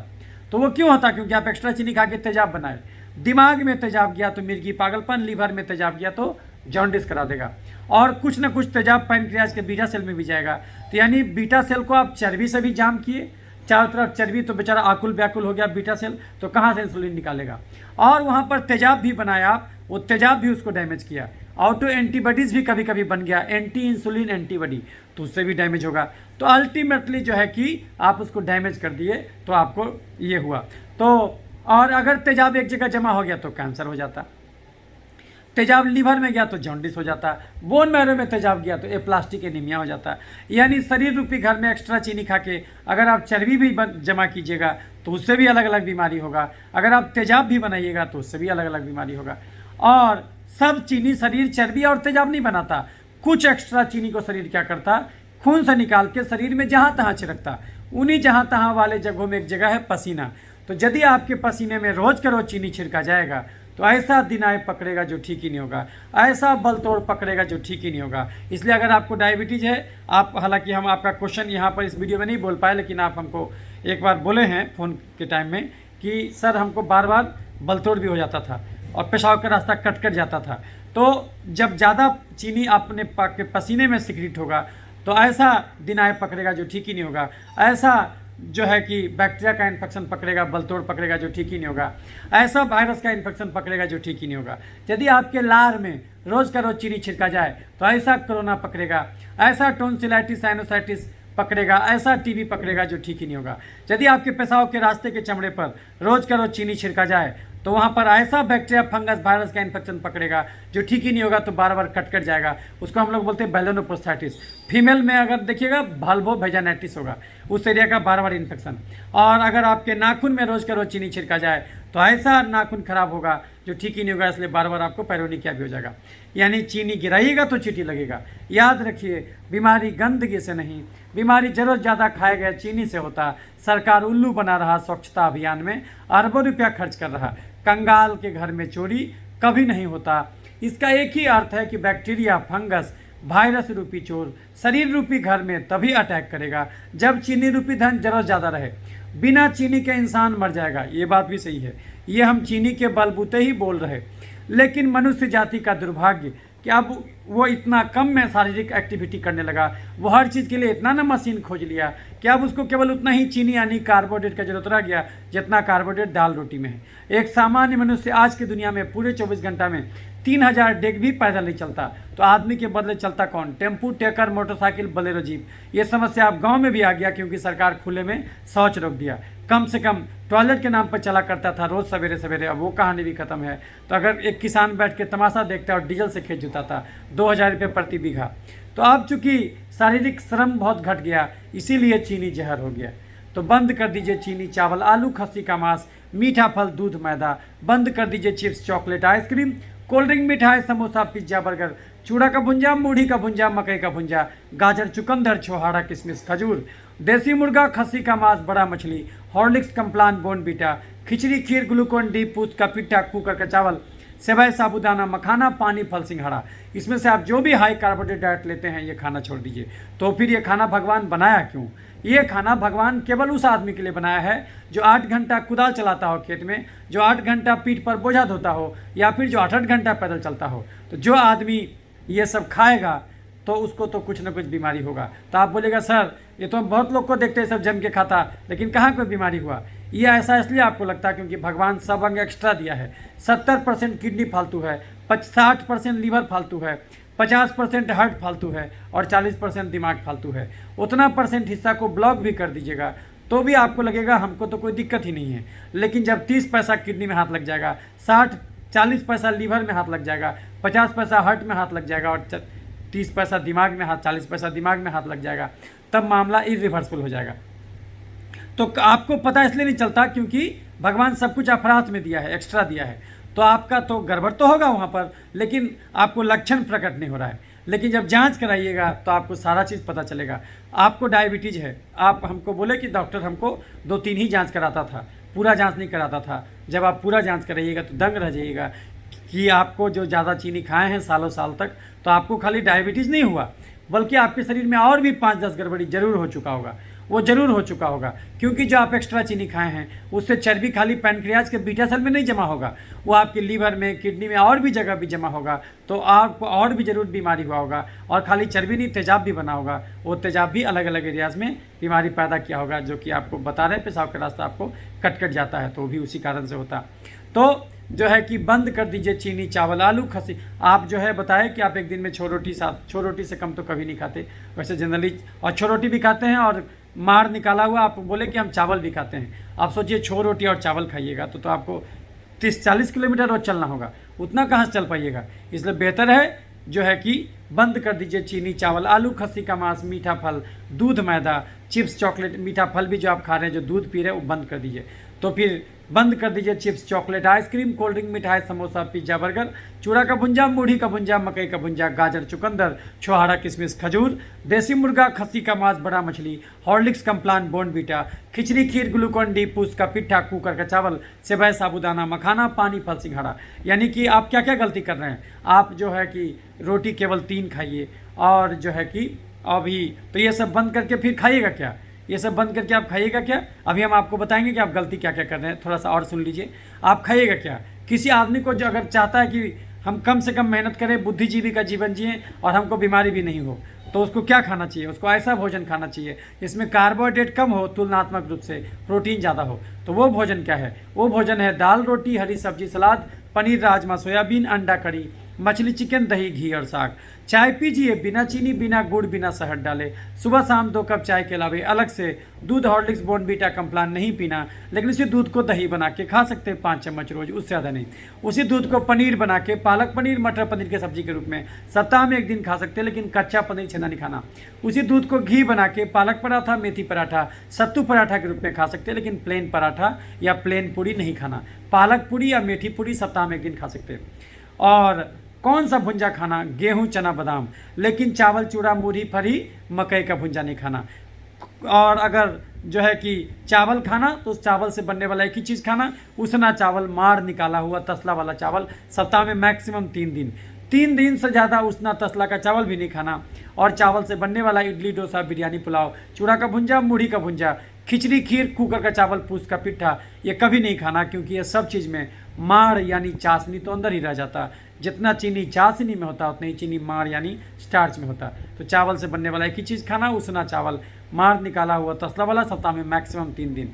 तो वो क्यों होता, क्योंकि आप एक्स्ट्रा चीनी खा के तेजाब बनाए। दिमाग में तेजाब गया तो मिर्गी, पागलपन, लीवर में तेजाब गया तो जॉन्डिस करा देगा। और कुछ ना कुछ तेजाब पैनक्रियाज के बीटा सेल में भी जाएगा, तो यानी बीटा सेल को आप चर्बी से भी जाम किए, चारों तरफ चर्बी, तो बेचारा आकुल व्याकुल हो गया बीटा सेल, तो कहाँ से इंसुलिन निकालेगा। और वहाँ पर तेजाब भी बनाया आप, वो तेजाब भी उसको डैमेज किया। ऑटो एंटीबॉडीज़ भी कभी कभी बन गया, एंटी इंसुलिन एंटीबॉडी, तो उससे भी डैमेज होगा। तो अल्टीमेटली जो है कि आप उसको डैमेज कर दिए तो आपको ये हुआ। तो और अगर तेजाब एक जगह जमा हो गया तो कैंसर हो जाता। तेजाब लीवर में गया तो जॉन्डिस हो जाता है, बोन मैरो में तेजाब गया तो एप्लास्टिक एनीमिया हो जाता है। यानी शरीर रूपी घर में एक्स्ट्रा चीनी खा के अगर आप चर्बी भी जमा कीजिएगा तो उससे भी अलग अलग बीमारी होगा, अगर आप तेजाब भी बनाइएगा तो उससे भी अलग अलग बीमारी होगा। और सब चीनी शरीर चर्बी और तेजाब नहीं बनाता, कुछ एक्स्ट्रा चीनी को शरीर क्या करता, खून से निकाल के शरीर में जहाँ तहाँ छिड़कता। उन्हीं जहाँ तहाँ वाले जगहों में एक जगह है पसीना, तो यदि आपके पसीने में रोज़ का रोज़ चीनी छिड़का जाएगा तो ऐसा दिनाय पकड़ेगा जो ठीक ही नहीं होगा, ऐसा बल तोड़ पकड़ेगा जो ठीक ही नहीं होगा। इसलिए अगर आपको डायबिटीज़ है, आप, हालांकि हम आपका क्वेश्चन यहाँ पर इस वीडियो में नहीं बोल पाए, लेकिन आप हमको एक बार बोले हैं फ़ोन के टाइम में कि सर हमको बार बार बल तोड़ भी हो जाता था और पेशाब का रास्ता कट कट जाता था। तो जब ज़्यादा चीनी अपने पसीने में सिक्रीट होगा तो ऐसा दिनाय पकड़ेगा जो ठीक ही नहीं होगा, ऐसा जो है कि बैक्टीरिया का इन्फेक्शन पकड़ेगा, बलतोड़ पकड़ेगा जो ठीक ही नहीं होगा, ऐसा वायरस का इन्फेक्शन पकड़ेगा जो ठीक ही नहीं होगा। यदि आपके लार में रोज़ का रोज़ चीनी छिड़का जाए तो ऐसा कोरोना पकड़ेगा, ऐसा टोंसिलाइटिस साइनोसाइटिस पकड़ेगा, ऐसा टीबी पकड़ेगा जो ठीक ही नहीं होगा। यदि आपके पेशाब के रास्ते के चमड़े पर रोज़ का रोज़ चीनी छिड़का जाए तो वहाँ पर ऐसा बैक्टीरिया फंगस वायरस का इन्फेक्शन पकड़ेगा जो ठीक ही नहीं होगा, तो बार बार कट जाएगा। उसको हम लोग बोलते हैं बेलोनोप्रोस्थाइटिस। फीमेल में अगर देखिएगा वाल्वोवेजाइटिस होगा, उस एरिया का बार बार इन्फेक्शन। और अगर आपके नाखून में रोज़ का रोज़ चीनी छिड़का जाए तो ऐसा नाखून खराब होगा जो ठीक ही नहीं होगा, इसलिए बार बार आपको पैरोनिकिया भी हो जाएगा। यानी चीनी गिराइएगा तो चींटी लगेगा। याद रखिए, बीमारी गंदगी से नहीं, बीमारी जरूरत ज़्यादा खाए गए चीनी से होता। सरकार उल्लू बना रहा स्वच्छता अभियान में, अरबों रुपया खर्च कर रहा। कंगाल के घर में चोरी कभी नहीं होता। इसका एक ही अर्थ है कि बैक्टीरिया, फंगस, वायरस रूपी चोर शरीर रूपी घर में तभी अटैक करेगा जब चीनी रूपी धन जरूरत ज़्यादा रहे। बिना चीनी के इंसान मर जाएगा, ये बात भी सही है। ये हम चीनी के बलबूते ही बोल रहे, लेकिन मनुष्य जाति का दुर्भाग्य कि अब वो इतना कम में शारीरिक एक्टिविटी करने लगा, वो हर चीज़ के लिए इतना ना मशीन खोज लिया कि अब उसको केवल उतना ही चीनी यानी कार्बोहाइड्रेट का जरूरत रह गया जितना कार्बोहाइड्रेट दाल रोटी में है। एक सामान्य मनुष्य आज की दुनिया में पूरे 24 घंटा में 3000 डेग भी पैदल नहीं चलता, तो आदमी के बदले चलता कौन? Tempo, taker, motorcycle, Bolero, jeep. ये समस्या अब गांव में भी आ गया क्योंकि सरकार खुले में शौच रोक दिया। कम से कम टॉयलेट के नाम पर चला करता था रोज़ सवेरे सवेरे, अब वो कहानी भी खत्म है। तो अगर एक किसान बैठ के तमाशा देखता और डीजल से खेत जुताता 2000 रुपये प्रति बीघा, तो अब चूँकि शारीरिक श्रम बहुत घट गया, इसीलिए चीनी जहर हो गया। तो बंद कर दीजिए चीनी, चावल, आलू, खस्सी का मांस, मीठा फल, दूध, मैदा। बंद कर दीजिए chips, chocolate, ice cream, cold drink, मिठाई, समोसा, पिज्जा, बर्गर, चूड़ा का भुंजा, मूढ़ी का भुंजा, मकई का भुंजा, गाजर, चुकंदर, छोहाड़ा, किशमिश, खजूर, देसी मुर्गा, खस्सी का मांस, बड़ा मछली, हॉर्लिक्स, कम्प्लान, बोनबीटा, खिचड़ी, खीर, ग्लूकोन डी, पूत का पिट्ठा, कुकर का चावल, सेवई, साबूदाना, मखाना, पानी, फल, सिंघाड़ा। इसमें से आप जो भी हाई कार्बोहाइड्रेट डाइट लेते हैं ये खाना छोड़ दीजिए। तो फिर ये खाना भगवान बनाया क्यों? ये खाना भगवान केवल उस आदमी के लिए बनाया है जो 8 घंटा कुदाल चलाता हो खेत में, जो 8 घंटा पीठ पर बोझा धोता हो, या फिर जो 8-8 घंटा पैदल चलता हो। तो जो आदमी ये सब खाएगा तो उसको तो कुछ ना कुछ बीमारी होगा। तो आप बोलेगा सर ये तो हम बहुत लोग को देखते हैं सब जम के खाता, लेकिन कहाँ कोई बीमारी हुआ? ये ऐसा इसलिए आपको लगता है क्योंकि भगवान सब अंग एक्स्ट्रा दिया है। 70% किडनी फालतू है, 60% लीवर फालतू है, 50% हार्ट फालतू है और 40% दिमाग फालतू है। उतना परसेंट हिस्सा को ब्लॉक भी कर दीजिएगा तो भी आपको लगेगा हमको तो कोई दिक्कत ही नहीं है। लेकिन जब 30 पैसा किडनी में हाथ लग जाएगा, 40 पैसा लीवर में हाथ लग जाएगा, 50 पैसा हार्ट में हाथ लग जाएगा और 30 पैसा दिमाग में हाथ 40 पैसा दिमाग में हाथ लग जाएगा, तब मामला इरिवर्सिबल हो जाएगा। तो आपको पता इसलिए नहीं चलता क्योंकि भगवान सब कुछ अपराध में दिया है, एक्स्ट्रा दिया है। तो आपका तो गड़बड़ तो होगा वहाँ पर, लेकिन आपको लक्षण प्रकट नहीं हो रहा है। लेकिन जब जांच कराइएगा तो आपको सारा चीज़ पता चलेगा। आपको डायबिटीज़ है, आप हमको बोले कि डॉक्टर हमको 2-3 ही जांच कराता था, पूरा जांच नहीं कराता था। जब आप पूरा जांच कराइएगा तो दंग रह जाइएगा कि आपको जो ज़्यादा चीनी खाए हैं सालों साल तक, तो आपको खाली डायबिटीज़ नहीं हुआ बल्कि आपके शरीर में और भी 5-10 गड़बड़ी जरूर हो चुका होगा। वो जरूर हो चुका होगा क्योंकि जो आप एक्स्ट्रा चीनी खाए हैं उससे चर्बी खाली पैनक्रियाज के बीटा सेल में नहीं जमा होगा, वो आपके लीवर में, किडनी में और भी जगह भी जमा होगा। तो आपको और भी ज़रूर बीमारी हुआ होगा। और खाली चर्बी नहीं, तेजाब भी बना होगा। वो तेजाब भी अलग अलग एरियाज़ में बीमारी पैदा किया होगा, जो कि आपको बता रहे हैं पेशाब का रास्ता आपको कट जाता है, तो वो भी उसी कारण से होता। तो जो है कि बंद कर दीजिए चीनी, चावल, आलू, खस्सी। आप जो है बताएं कि आप एक दिन में 6 रोटी से कम तो कभी नहीं खाते वैसे जनरली, और 6 रोटी भी खाते हैं और मार निकाला हुआ आप बोले कि हम चावल भी खाते हैं। आप सोचिए 6 रोटी और चावल खाइएगा तो आपको 30-40 किलोमीटर रोज चलना होगा, उतना कहाँ से चल पाइएगा। इसलिए बेहतर है जो है कि बंद कर दीजिए चीनी, चावल, आलू, खस्सी का मांस, मीठा फल, दूध, मैदा, चिप्स, चॉकलेट। मीठा फल भी जो आप खा रहे हैं, जो दूध पी रहे हैं, वो बंद कर दीजिए। तो फिर बंद कर दीजिए chips, chocolate, ice cream, cold drink, मिठाई, समोसा, पिज्जा, बर्गर, चूड़ा का भुंजा, मूढ़ी का भुंजा, मकई का भुंजा, गाजर, चुकंदर, छोहाड़ा, किशमिश, खजूर, देसी मुर्गा, खस्सी का मांस, बड़ा मछली, हॉर्लिक्स, कम्प्लान, बोर्नवीटा, खिचड़ी, खीर, ग्लूकोन डी, पूस का पिट्ठा, कुकर का चावल, सेवई, साबूदाना, मखाना, पानी, फल, सिंघाड़ा। यानी कि आप क्या क्या गलती कर रहे हैं। आप जो है कि रोटी केवल 3 खाइए, और जो है कि अभी तो ये सब बंद करके फिर खाइएगा क्या, ये सब बंद करके आप खाइएगा क्या। अभी हम आपको बताएंगे कि आप गलती क्या क्या कर रहे हैं, थोड़ा सा और सुन लीजिए। आप खाइएगा क्या। किसी आदमी को जो अगर चाहता है कि हम कम से कम मेहनत करें, बुद्धिजीवी का जीवन जिए और हमको बीमारी भी नहीं हो, तो उसको क्या खाना चाहिए। उसको ऐसा भोजन खाना चाहिए जिसमें कार्बोहाइड्रेट कम हो, तुलनात्मक रूप से प्रोटीन ज़्यादा हो। तो वो भोजन क्या है, वो भोजन है दाल, रोटी, हरी सब्जी, सलाद, पनीर, राजमा, सोयाबीन, अंडा करी, मछली, चिकन, दही, घी और साग। चाय पीजिए बिना चीनी, बिना गुड़, बिना शहद डाले। सुबह शाम 2 कप चाय के अलावा अलग से दूध, हॉर्लिक्स, बोर्नवीटा, कम्प्लान नहीं पीना, लेकिन उसी दूध को दही बना के खा सकते हैं 5 चम्मच रोज, उससे ज़्यादा नहीं। उसी दूध को पनीर बना के, पालक पनीर, मटर पनीर के सब्जी के रूप में सप्ताह में 1 दिन खा सकते हैं, लेकिन कच्चा पनीर, छेना नहीं खाना। उसी दूध को घी बना के पालक पराठा, मेथी पराठा, सत्तू पराठा के रूप में खा सकते हैं, लेकिन प्लेन पराठा या प्लेन पूड़ी नहीं खाना। पालक पूड़ी या मेथी पूड़ी सप्ताह में 1 दिन खा सकते हैं। और कौन सा भुंजा खाना, गेहूं, चना, बादाम, लेकिन चावल, चूड़ा, मूढ़ी, फरी, मकई का भुंजा नहीं खाना। और अगर जो है कि चावल खाना तो उस चावल से बनने वाला एक ही चीज़ खाना, उसना चावल, माड़ निकाला हुआ तसला वाला चावल, सप्ताह में मैक्सिमम 3 दिन। 3 दिन से ज़्यादा उसना तसला का चावल भी नहीं खाना। और चावल से बनने वाला इडली, डोसा, बिरयानी, पुलाव, चूड़ा का भुंजा, मूढ़ी का भुंजा, खिचड़ी, खीर, कुकर का चावल, पूस का पिट्ठा, ये कभी नहीं खाना, क्योंकि ये सब चीज़ में माड़ यानी चाशनी तो अंदर ही रह जाता। जितना चीनी चाशनी में होता उतना ही चीनी माड़ यानी स्टार्च में होता। तो चावल से बनने वाला एक ही चीज़ खाना, उसना चावल, माड़ निकाला हुआ तसला वाला, सप्ताह में मैक्सिमम 3 दिन।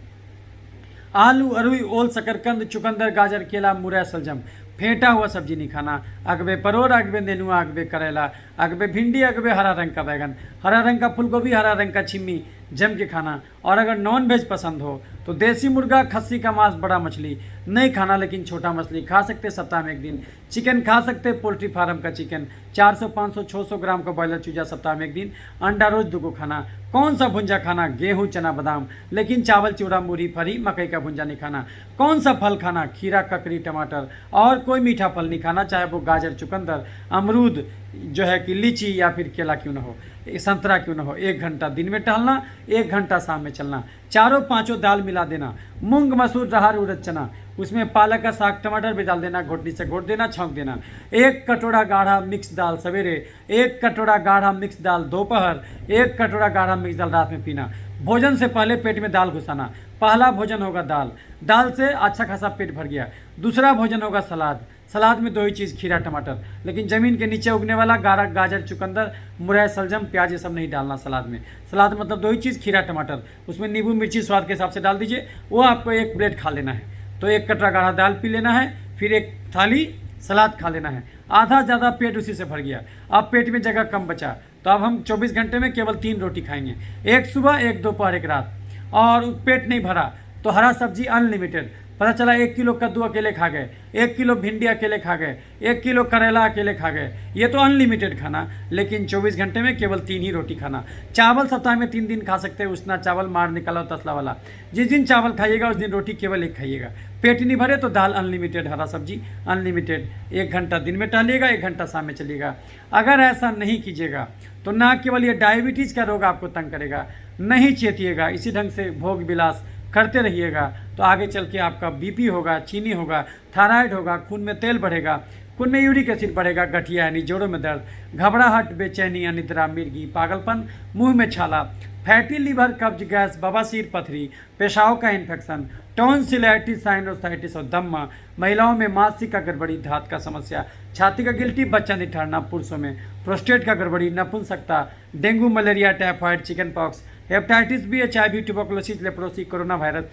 आलू, अरुई, ओल, शकरकंद, चुकंदर, गाजर, केला, मुरई, सलजम, फेंटा हुआ सब्जी नहीं खाना। अगबे परोर, अगबे नेनुआ, अगबे करेला, अगबे भिंडी, अगबे हरा रंग का बैगन, हरा रंग का फूलगोभी, हरा रंग का छिम्मी जम के खाना। और अगर नॉन वेज पसंद हो तो देसी मुर्गा, खस्सी का मांस, बड़ा मछली नहीं खाना, लेकिन छोटा मछली खा सकते सप्ताह में 1 दिन। चिकन खा सकते, पोल्ट्री फार्म का चिकन, 400, 500, 600 ग्राम का बॉयलर चूजा सप्ताह में 1 दिन। अंडा रोज 2 को खाना। कौन सा भुंजा खाना, गेहूं, चना, बादाम, लेकिन चावल, चूड़ा, मूढ़ी, फरी, मकई का भुंजा नहीं खाना। कौन सा फल खाना, खीरा, ककड़ी, टमाटर, और कोई मीठा फल नहीं खाना, चाहे वो गाजर, चुकंदर, अमरूद, जो है कि लीची या फिर केला क्यों ना हो, संतरा क्यों ना हो। 1 घंटा दिन में टहलना, 1 घंटा शाम में चलना। 4-5 दाल मिला देना, मूंग, मसूर, अरहर, उड़द, चना, उसमें पालक का साग, टमाटर भी डाल देना, घोटनी से घोट देना, छौंक देना। 1 कटोरा गाढ़ा मिक्स दाल सवेरे, 1 कटोरा गाढ़ा मिक्स दाल दोपहर, 1 कटोरा गाढ़ा मिक्स दाल रात में पीना। भोजन से पहले पेट में दाल घुसाना। पहला भोजन होगा दाल, दाल से अच्छा खासा पेट भर गया। दूसरा भोजन होगा सलाद, सलाद में 2 ही चीज़, खीरा, टमाटर, लेकिन ज़मीन के नीचे उगने वाला गारा, गाजर, चुकंदर, मुरई, सलजम, प्याज, ये सब नहीं डालना सलाद में। सलाद मतलब 2 ही चीज़, खीरा, टमाटर, उसमें नींबू मिर्ची स्वाद के हिसाब से डाल दीजिए। वो आपको 1 प्लेट खा लेना है। तो 1 कटोरा गाढ़ा दाल पी लेना है, फिर 1 थाली सलाद खा लेना है। आधा ज़्यादा पेट उसी से भर गया, अब पेट में जगह कम बचा, तो अब हम 24 घंटे में केवल 3 रोटी खाएंगे, 1 सुबह, 1 दोपहर, 1 रात। और पेट नहीं भरा तो हरा सब्जी अनलिमिटेड। पता चला 1 किलो कद्दू अकेले खा गए, 1 किलो भिंडी अकेले खा गए, 1 किलो करेला अकेले खा गए, ये तो अनलिमिटेड खाना। लेकिन 24 घंटे में केवल 3 ही रोटी खाना। चावल सप्ताह में 3 दिन खा सकते हैं, उसना चावल, मार निकाला तसला वाला। जिस दिन चावल खाइएगा उस दिन रोटी केवल 1 खाइएगा। पेट नहीं भरे तो दाल अनलिमिटेड, हरा सब्जी अनलिमिटेड। 1 घंटा दिन में टहलिएगा, 1 घंटा शाम में चलिएगा। अगर ऐसा नहीं कीजिएगा तो ना केवल ये डायबिटीज़ का रोग आपको तंग करेगा, नहीं चेतिएगा, इसी ढंग से भोग विलास करते रहिएगा तो आगे चल के आपका बीपी होगा, चीनी होगा, थायराइड होगा, खून में तेल बढ़ेगा, खून में यूरिक एसिड बढ़ेगा, गठिया यानी जोड़ों में दर्द, घबराहट, बेचैनी, अनिद्रा, मिर्गी, पागलपन, मुंह में छाला, फैटी लीवर, कब्ज, गैस, बवासीर, पथरी, पेशाब का इन्फेक्शन, टॉन्सिलाइटिस, साइनोसाइटिस और दम्मा, महिलाओं में मासिक का गड़बड़ी, धात का समस्या, छाती का गिल्टी, बच्चा नहीं ठहरना, पुरुषों में प्रोस्टेट का गड़बड़ी, नपुंसकता, dengue, malaria, typhoid, chicken pox, hepatitis B, HIV, tuberculosis, leprosy, corona virus,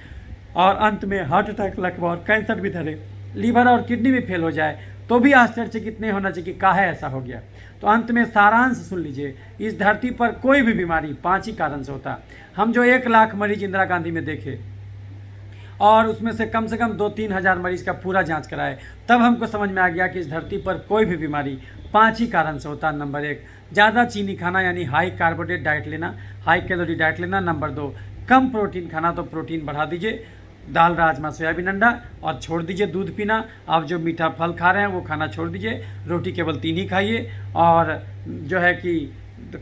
और अंत में हार्ट अटैक, लकवा और कैंसर भी धरे। लीवर और किडनी भी फेल हो जाए तो भी आश्चर्यचकित नहीं होना चाहिए कि काहे ऐसा हो गया। तो अंत में सारांश सुन लीजिए, इस धरती पर कोई भी बीमारी 5 ही कारण से होता। हम जो 1 लाख मरीज इंदिरा गांधी में देखे और उसमें से कम 2-3 हज़ार मरीज़ का पूरा जांच कराए। तब हमको समझ में आ गया कि इस धरती पर कोई भी बीमारी 5 ही कारण से होता है। नंबर 1, ज़्यादा चीनी खाना यानी हाई कार्बोहाइड्रेट डाइट लेना, हाई कैलोरी डाइट लेना। नंबर 2, कम प्रोटीन खाना, तो प्रोटीन बढ़ा दीजिए, दाल राजमा सोयाबीन अंडा, और छोड़ दीजिए दूध पीना। आप जो मीठा फल खा रहे हैं वो खाना छोड़ दीजिए, रोटी केवल 3 ही खाइए। और जो है कि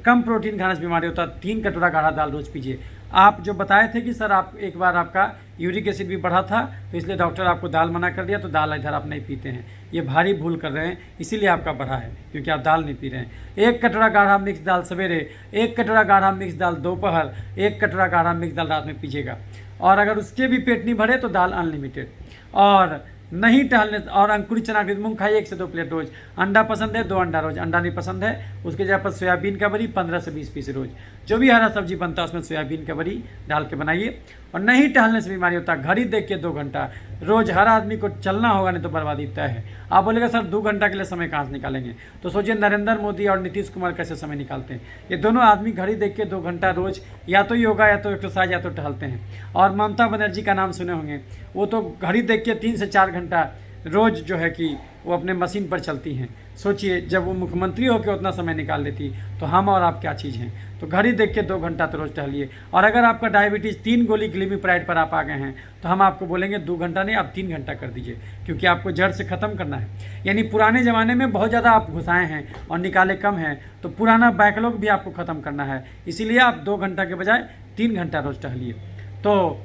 कम प्रोटीन खाने से बीमारी होता है, 3 कटोरा गाढ़ा दाल रोज़ पीजिए। आप जो बताए थे कि सर आप एक बार आपका यूरिक एसिड भी बढ़ा था, तो इसलिए डॉक्टर आपको दाल मना कर दिया, तो दाल इधर आप नहीं पीते हैं, ये भारी भूल कर रहे हैं, इसीलिए आपका बढ़ा है, क्योंकि आप दाल नहीं पी रहे हैं। 1 कटोरा गाढ़ा मिक्स दाल सवेरे, 1 कटोरा गाढ़ा मिक्स दाल दोपहर, 1 कटोरा गाढ़ा मिक्स दाल रात में पीजिएगा। और अगर उसके भी पेट नहीं भरे तो दाल अनलिमिटेड। और नहीं टहलने, और अंकुरित चना के मूंग खाइए 1 से 2 प्लेट रोज़। अंडा पसंद है 2 अंडा रोज़, अंडा नहीं पसंद है उसके जगह पर सोयाबीन का बरी 15 से 20 पीस रोज़। जो भी हरा सब्जी बनता है उसमें सोयाबीन का बरी डाल के बनाइए। और नहीं टहलने से बीमारी होता है, घड़ी देख के 2 घंटा रोज़ हर आदमी को चलना होगा, नहीं तो बर्बादी तय है। आप बोलेगा सर 2 घंटा के लिए समय कहाँ से निकालेंगे, तो सोचिए नरेंद्र मोदी और नीतीश कुमार कैसे समय निकालते हैं। ये दोनों आदमी घड़ी देख के 2 घंटा रोज़ या तो योगा या तो एक्सरसाइज या तो टहलते हैं। और ममता बनर्जी का नाम सुने होंगे, वो तो घड़ी देख के 3 से 4 घंटा रोज़ जो है कि वो अपने मशीन पर चलती हैं। सोचिए जब वो मुख्यमंत्री होकर उतना समय निकाल लेती, तो हम और आप क्या चीज़ हैं। तो घड़ी देख के 2 घंटा तो रोज़ टहलिए। और अगर आपका डायबिटीज़ 3 गोली ग्लिमिप्राइड पर आप आ गए हैं, तो हम आपको बोलेंगे 2 घंटा नहीं, आप 3 घंटा कर दीजिए, क्योंकि आपको जड़ से ख़त्म करना है। यानी पुराने ज़माने में बहुत ज़्यादा आप घुसाए हैं और निकाले कम हैं, तो पुराना बैकलॉग भी आपको ख़त्म करना है। इसीलिए आप 2 घंटा के बजाय 3 घंटा रोज़ टहलिए। तो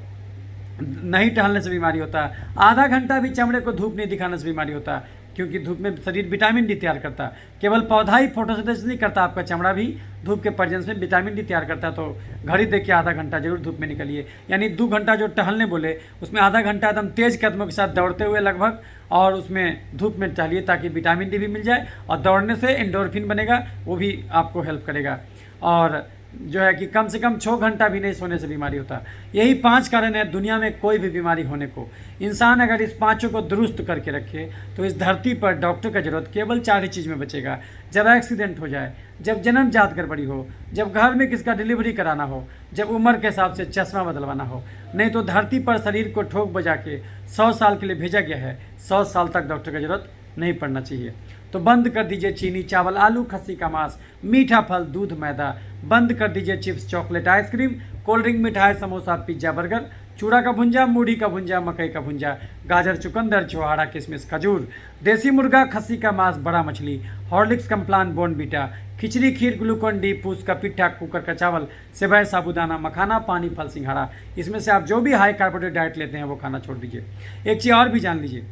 नहीं टहलने से बीमारी होता है। आधा घंटा भी चमड़े को धूप नहीं दिखाने से बीमारी होता है, क्योंकि धूप में शरीर विटामिन डी तैयार करता है। केवल पौधा ही फोटोसिंथेसिस नहीं करता, आपका चमड़ा भी धूप के प्रेजेंस में विटामिन डी तैयार करता है। तो घड़ी देख के आधा घंटा जरूर धूप में निकलिए। यानी 2 घंटा जो टहलने बोले, उसमें आधा घंटा एकदम तेज़ कदमों के साथ दौड़ते हुए लगभग, और उसमें धूप में टहलिए ताकि विटामिन डी भी मिल जाए। और दौड़ने से एंडोर्फिन बनेगा, वो भी आपको हेल्प करेगा। और जो है कि कम से कम 6 घंटा भी नहीं सोने से बीमारी होता। यही 5 कारण है दुनिया में कोई भी बीमारी होने को। इंसान अगर इस 5 को दुरुस्त करके रखे, तो इस धरती पर डॉक्टर का जरूरत केवल 4 ही चीज़ में बचेगा। जब एक्सीडेंट हो जाए, जब जन्मजात गड़बड़ी हो, जब घर में किसका डिलीवरी कराना हो, जब उम्र के हिसाब से चश्मा बदलवाना हो। नहीं तो धरती पर शरीर को ठोक बजा के 100 साल के लिए भेजा गया है, 100 साल तक डॉक्टर की जरूरत नहीं पड़ना चाहिए। तो बंद कर दीजिए चीनी, चावल, आलू, खस्सी का मांस, मीठा फल, दूध, मैदा। बंद कर दीजिए chips, chocolate, ice cream, cold drink, मिठाई, समोसा, पिज्जा, बर्गर, चूड़ा का भुंजा, मूढ़ी का भुंजा, मकई का भुंजा, गाजर, चुकंदर, छोहाड़ा, किशमिश, खजूर, देसी मुर्गा, खस्सी का मांस, बड़ा मछली, हॉर्लिक्स, कम्प्लान, बोर्नवीटा, खिचड़ी, खीर, ग्लूकोन डी, पूस का पिट्ठा, कुकर का चावल, सेवई, साबूदाना, मखाना, पानी, फल, सिंघाड़ा। इसमें से आप जो भी हाई कार्बोहाइड्रेट डाइट लेते हैं वो खाना छोड़ दीजिए। एक चीज़ और भी जान लीजिए,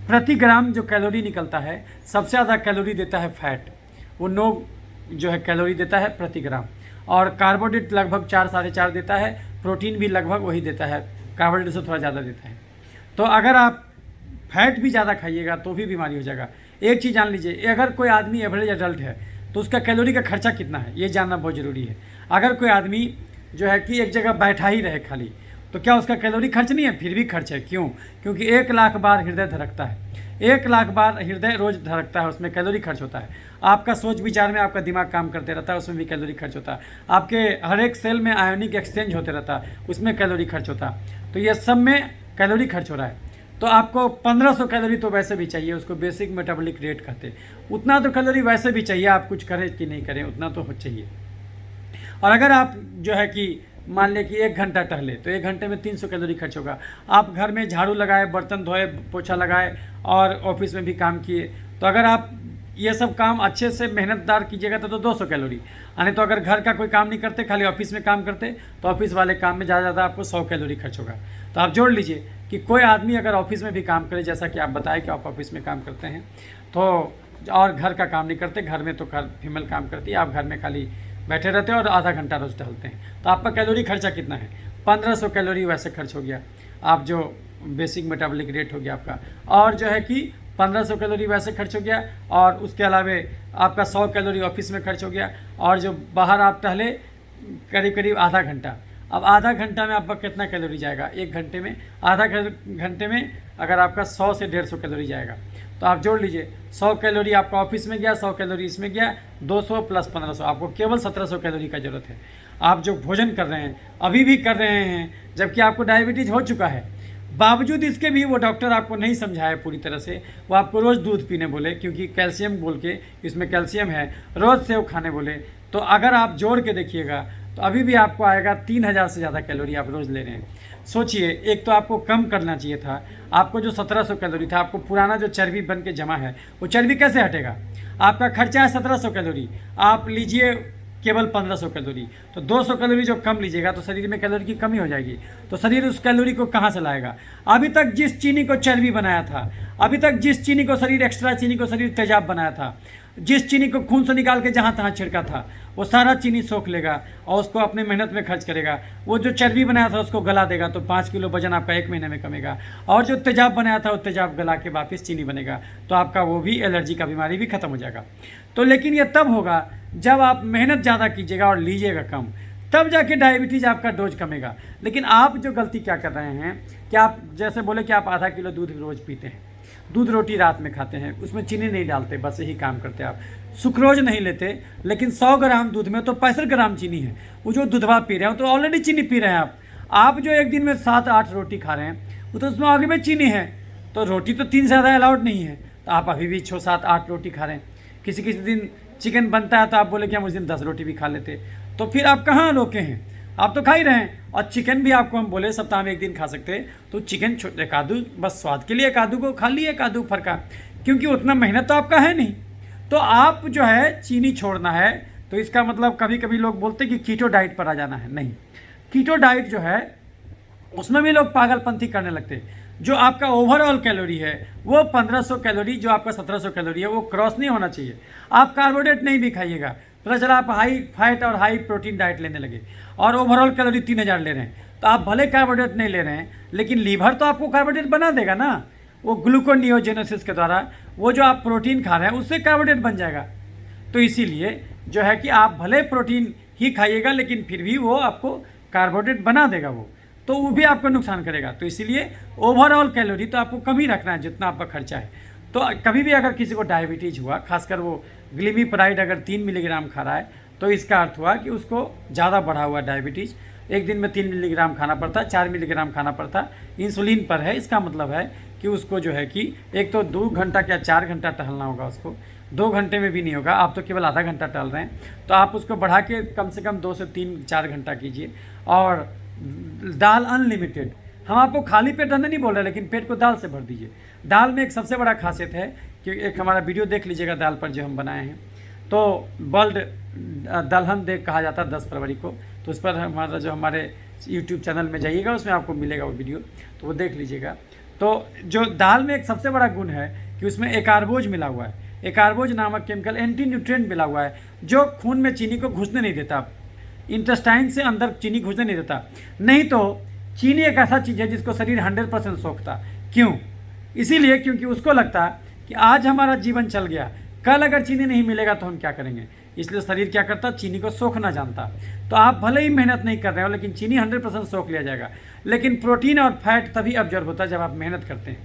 प्रति ग्राम जो कैलोरी निकलता है, सबसे ज़्यादा कैलोरी देता है फैट, वो 9 जो है कैलोरी देता है प्रति ग्राम। और कार्बोहाइड्रेट लगभग 4-4.5 देता है, प्रोटीन भी लगभग वही देता है, कार्बोहाइड्रेट से थोड़ा ज़्यादा देता है। तो अगर आप फैट भी ज़्यादा खाइएगा तो भी बीमारी हो जाएगा। एक चीज़ जान लीजिए, अगर कोई आदमी एवरेज एडल्ट है तो उसका कैलोरी का खर्चा कितना है, ये जानना बहुत ज़रूरी है। अगर कोई आदमी जो है कि एक जगह बैठा ही रहे खाली, तो क्या उसका कैलोरी खर्च नहीं है? फिर भी खर्च है। क्यों? क्योंकि 1 लाख बार हृदय धड़कता है, 1 लाख बार हृदय रोज धड़कता है, उसमें कैलोरी खर्च होता है। आपका सोच विचार में आपका दिमाग काम करते रहता है, उसमें भी कैलोरी खर्च होता है। आपके हर एक सेल में आयोनिक एक्सचेंज होते रहता है, उसमें कैलोरी खर्च होता है। तो ये सब में कैलोरी खर्च हो रहा है। तो आपको 1500 कैलोरी तो वैसे भी चाहिए, उसको बेसिक मेटाबॉलिक रेट कहते हैं। उतना तो कैलोरी वैसे भी चाहिए, आप कुछ करें कि नहीं करें उतना तो चाहिए। और अगर आप जो है कि मान लें कि 1 घंटा टहले तो 1 घंटे में 300 कैलोरी खर्च होगा। आप घर में झाड़ू लगाए, बर्तन धोए, पोछा लगाए और ऑफिस में भी काम किए, तो अगर आप ये सब काम अच्छे से मेहनतदार कीजिएगा तो 200 कैलोरी। यानी तो अगर घर का कोई काम नहीं करते, खाली ऑफिस में काम करते, तो ऑफिस वाले काम में ज़्यादा ज़्यादा आपको 100 कैलोरी खर्च होगा। तो आप जोड़ लीजिए कि कोई आदमी अगर ऑफिस में भी काम करे, जैसा कि आप बताएं कि आप ऑफिस में काम करते हैं, तो और घर का काम नहीं करते, घर में तो फीमेल काम करती है, आप घर में खाली बैठे रहते हैं और आधा घंटा रोज टहलते हैं, तो आपका कैलोरी खर्चा कितना है? 1500 कैलोरी वैसे खर्च हो गया, आप जो बेसिक मेटाबॉलिक रेट हो गया आपका, और जो है कि 1500 कैलोरी वैसे खर्च हो गया, और उसके अलावे आपका 100 कैलोरी ऑफिस में खर्च हो गया, और जो बाहर आप टहले करीब करीब आधा घंटा। अब आधा घंटा में आपका कितना कैलोरी जाएगा? 1 घंटे में, आधा घंटे में अगर आपका 100 से 150 कैलोरी जाएगा, तो आप जोड़ लीजिए, 100 कैलोरी आपका ऑफिस में गया, 100 कैलोरी इसमें गया, 200 प्लस 1500, आपको केवल 1700 कैलोरी का ज़रूरत है। आप जो भोजन कर रहे हैं, अभी भी कर रहे हैं, जबकि आपको डायबिटीज़ हो चुका है, बावजूद इसके भी वो डॉक्टर आपको नहीं समझाए पूरी तरह से, वो आपको रोज़ दूध पीने बोले, क्योंकि कैल्शियम बोल के इसमें कैल्शियम है, रोज़ सेव खाने बोले। तो अगर आप जोड़ के देखिएगा तो अभी भी आपको आएगा 3000 से ज़्यादा कैलोरी आप रोज़ ले रहे हैं। सोचिए, एक तो आपको कम करना चाहिए था, आपको जो 1700 कैलोरी था, आपको पुराना जो चर्बी बन के जमा है वो चर्बी कैसे हटेगा? आपका खर्चा है 1700 कैलोरी, आप लीजिए केवल 1500 कैलोरी, तो 200 कैलोरी जो कम लीजिएगा तो शरीर में कैलोरी की कमी हो जाएगी। तो शरीर उस कैलोरी को कहाँ से लाएगा? अभी तक जिस चीनी को चर्बी बनाया था, अभी तक जिस चीनी को शरीर, एक्स्ट्रा चीनी को शरीर तेजाब बनाया था, जिस चीनी को खून से निकाल के जहाँ तहाँ छिड़का था, वो सारा चीनी सोख लेगा और उसको अपने मेहनत में खर्च करेगा। वो जो चर्बी बनाया था उसको गला देगा, तो 5 किलो वजन आपका 1 महीने में कमेगा। और जो तेजाब बनाया था वो तेजाब गला के वापस चीनी बनेगा, तो आपका वो भी एलर्जी का बीमारी भी खत्म हो जाएगा। तो लेकिन ये तब होगा जब आप मेहनत ज़्यादा कीजिएगा और लीजिएगा कम, तब जाके डायबिटीज़ आपका डोज कमेगा। लेकिन आप जो गलती क्या कर रहे हैं कि आप जैसे बोले कि आप आधा किलो दूध रोज़ पीते हैं, दूध रोटी रात में खाते हैं, उसमें चीनी नहीं डालते, बस यही काम करते हैं आप। सुक्रोज नहीं लेते, लेकिन 100 ग्राम दूध में तो 65 ग्राम चीनी है। वो जो दूधवा पी रहे हो तो ऑलरेडी चीनी पी रहे हैं आप जो एक दिन में 7-8 रोटी खा रहे हैं, वो तो उसमें आगे में चीनी है। तो रोटी तो 3 से ज़्यादा अलाउड नहीं है, तो आप अभी भी 6-7-8 रोटी खा रहे हैं। किसी किसी दिन चिकन बनता है तो आप बोले कि हम उस दिन 10 रोटी भी खा लेते, तो फिर आप कहाँ रोके हैं? आप तो खा ही रहे हैं। और चिकन भी आपको हम बोले सप्ताह में 1 दिन खा सकते हैं, तो चिकन एक आधू बस स्वाद के लिए एक आधू को खा लिए, एक आधू फरका, क्योंकि उतना मेहनत तो आपका है नहीं। तो आप जो है चीनी छोड़ना है, तो इसका मतलब कभी कभी लोग बोलते हैं कि कीटो डाइट पर आ जाना है। नहीं, कीटो डाइट जो है उसमें भी लोग पागलपंथी करने लगते हैं। जो आपका ओवरऑल कैलोरी है वो 1500 कैलोरी, जो आपका 1700 कैलोरी है, वो क्रॉस नहीं होना चाहिए। आप कार्बोहाइड्रेट नहीं भी खाइएगा, पता चला आप हाई फैट और हाई प्रोटीन डाइट लेने लगे और ओवरऑल कैलोरी 3000 ले रहे हैं, तो आप भले कार्बोहाइड्रेट नहीं ले रहे हैं, लेकिन लीवर तो आपको कार्बोहाइड्रेट बना देगा ना, वो ग्लूकोनियोजेनेसिस के द्वारा वो जो आप प्रोटीन खा रहे हैं उससे कार्बोहाइड्रेट बन जाएगा। तो इसीलिए जो है कि आप भले प्रोटीन ही खाइएगा, लेकिन फिर भी वो आपको कार्बोहाइड्रेट बना देगा, तो वो भी आपको नुकसान करेगा। तो इसीलिए ओवरऑल कैलोरी तो आपको कम ही रखना है जितना आपका खर्चा है। तो कभी भी अगर किसी को डायबिटीज़ हुआ, खासकर वो ग्लिमीप्राइड अगर 3 मिलीग्राम खा रहा है, तो इसका अर्थ हुआ कि उसको ज़्यादा बढ़ा हुआ डायबिटीज़, एक दिन में 3 मिलीग्राम खाना पड़ता, 4 मिलीग्राम खाना पड़ता, इंसुलिन पर है। इसका मतलब है कि उसको जो है कि एक तो 2 घंटा या 4 घंटा टहलना होगा उसको, 2 घंटे में भी नहीं होगा, आप तो केवल आधा घंटा टहल रहे हैं, तो आप उसको बढ़ा के कम से कम 2 से 3-4 घंटा कीजिए। और दाल अनलिमिटेड, हम आपको खाली पेट रहने नहीं बोल रहे, लेकिन पेट को दाल से भर दीजिए। दाल में एक सबसे बड़ा खासियत है कि एक हमारा वीडियो देख लीजिएगा दाल पर जो हम बनाए हैं, तो वर्ल्ड दलहन डे कहा जाता है 10 फरवरी को, तो उस पर हमारा जो हमारे यूट्यूब चैनल में जाइएगा उसमें आपको मिलेगा वो वीडियो, तो वो देख लीजिएगा। तो जो दाल में एक सबसे बड़ा गुण है कि उसमें एकार्बोज मिला हुआ है। एकार्बोज नामक केमिकल एंटी न्यूट्रिएंट मिला हुआ है, जो खून में चीनी को घुसने नहीं देता, इंटेस्टाइन से अंदर चीनी घुसने नहीं देता। नहीं तो चीनी एक ऐसा चीज़ है जिसको शरीर 100% सोखता। क्यों? इसीलिए क्योंकि उसको लगता कि आज हमारा जीवन चल गया, कल अगर चीनी नहीं मिलेगा तो हम क्या करेंगे। इसलिए शरीर क्या करता? चीनी को सोखना जानता। तो आप भले ही मेहनत नहीं कर रहे हो, लेकिन चीनी 100% सोख लिया जाएगा। लेकिन प्रोटीन और फैट तभी ऑब्जर्व होता है जब आप मेहनत करते हैं।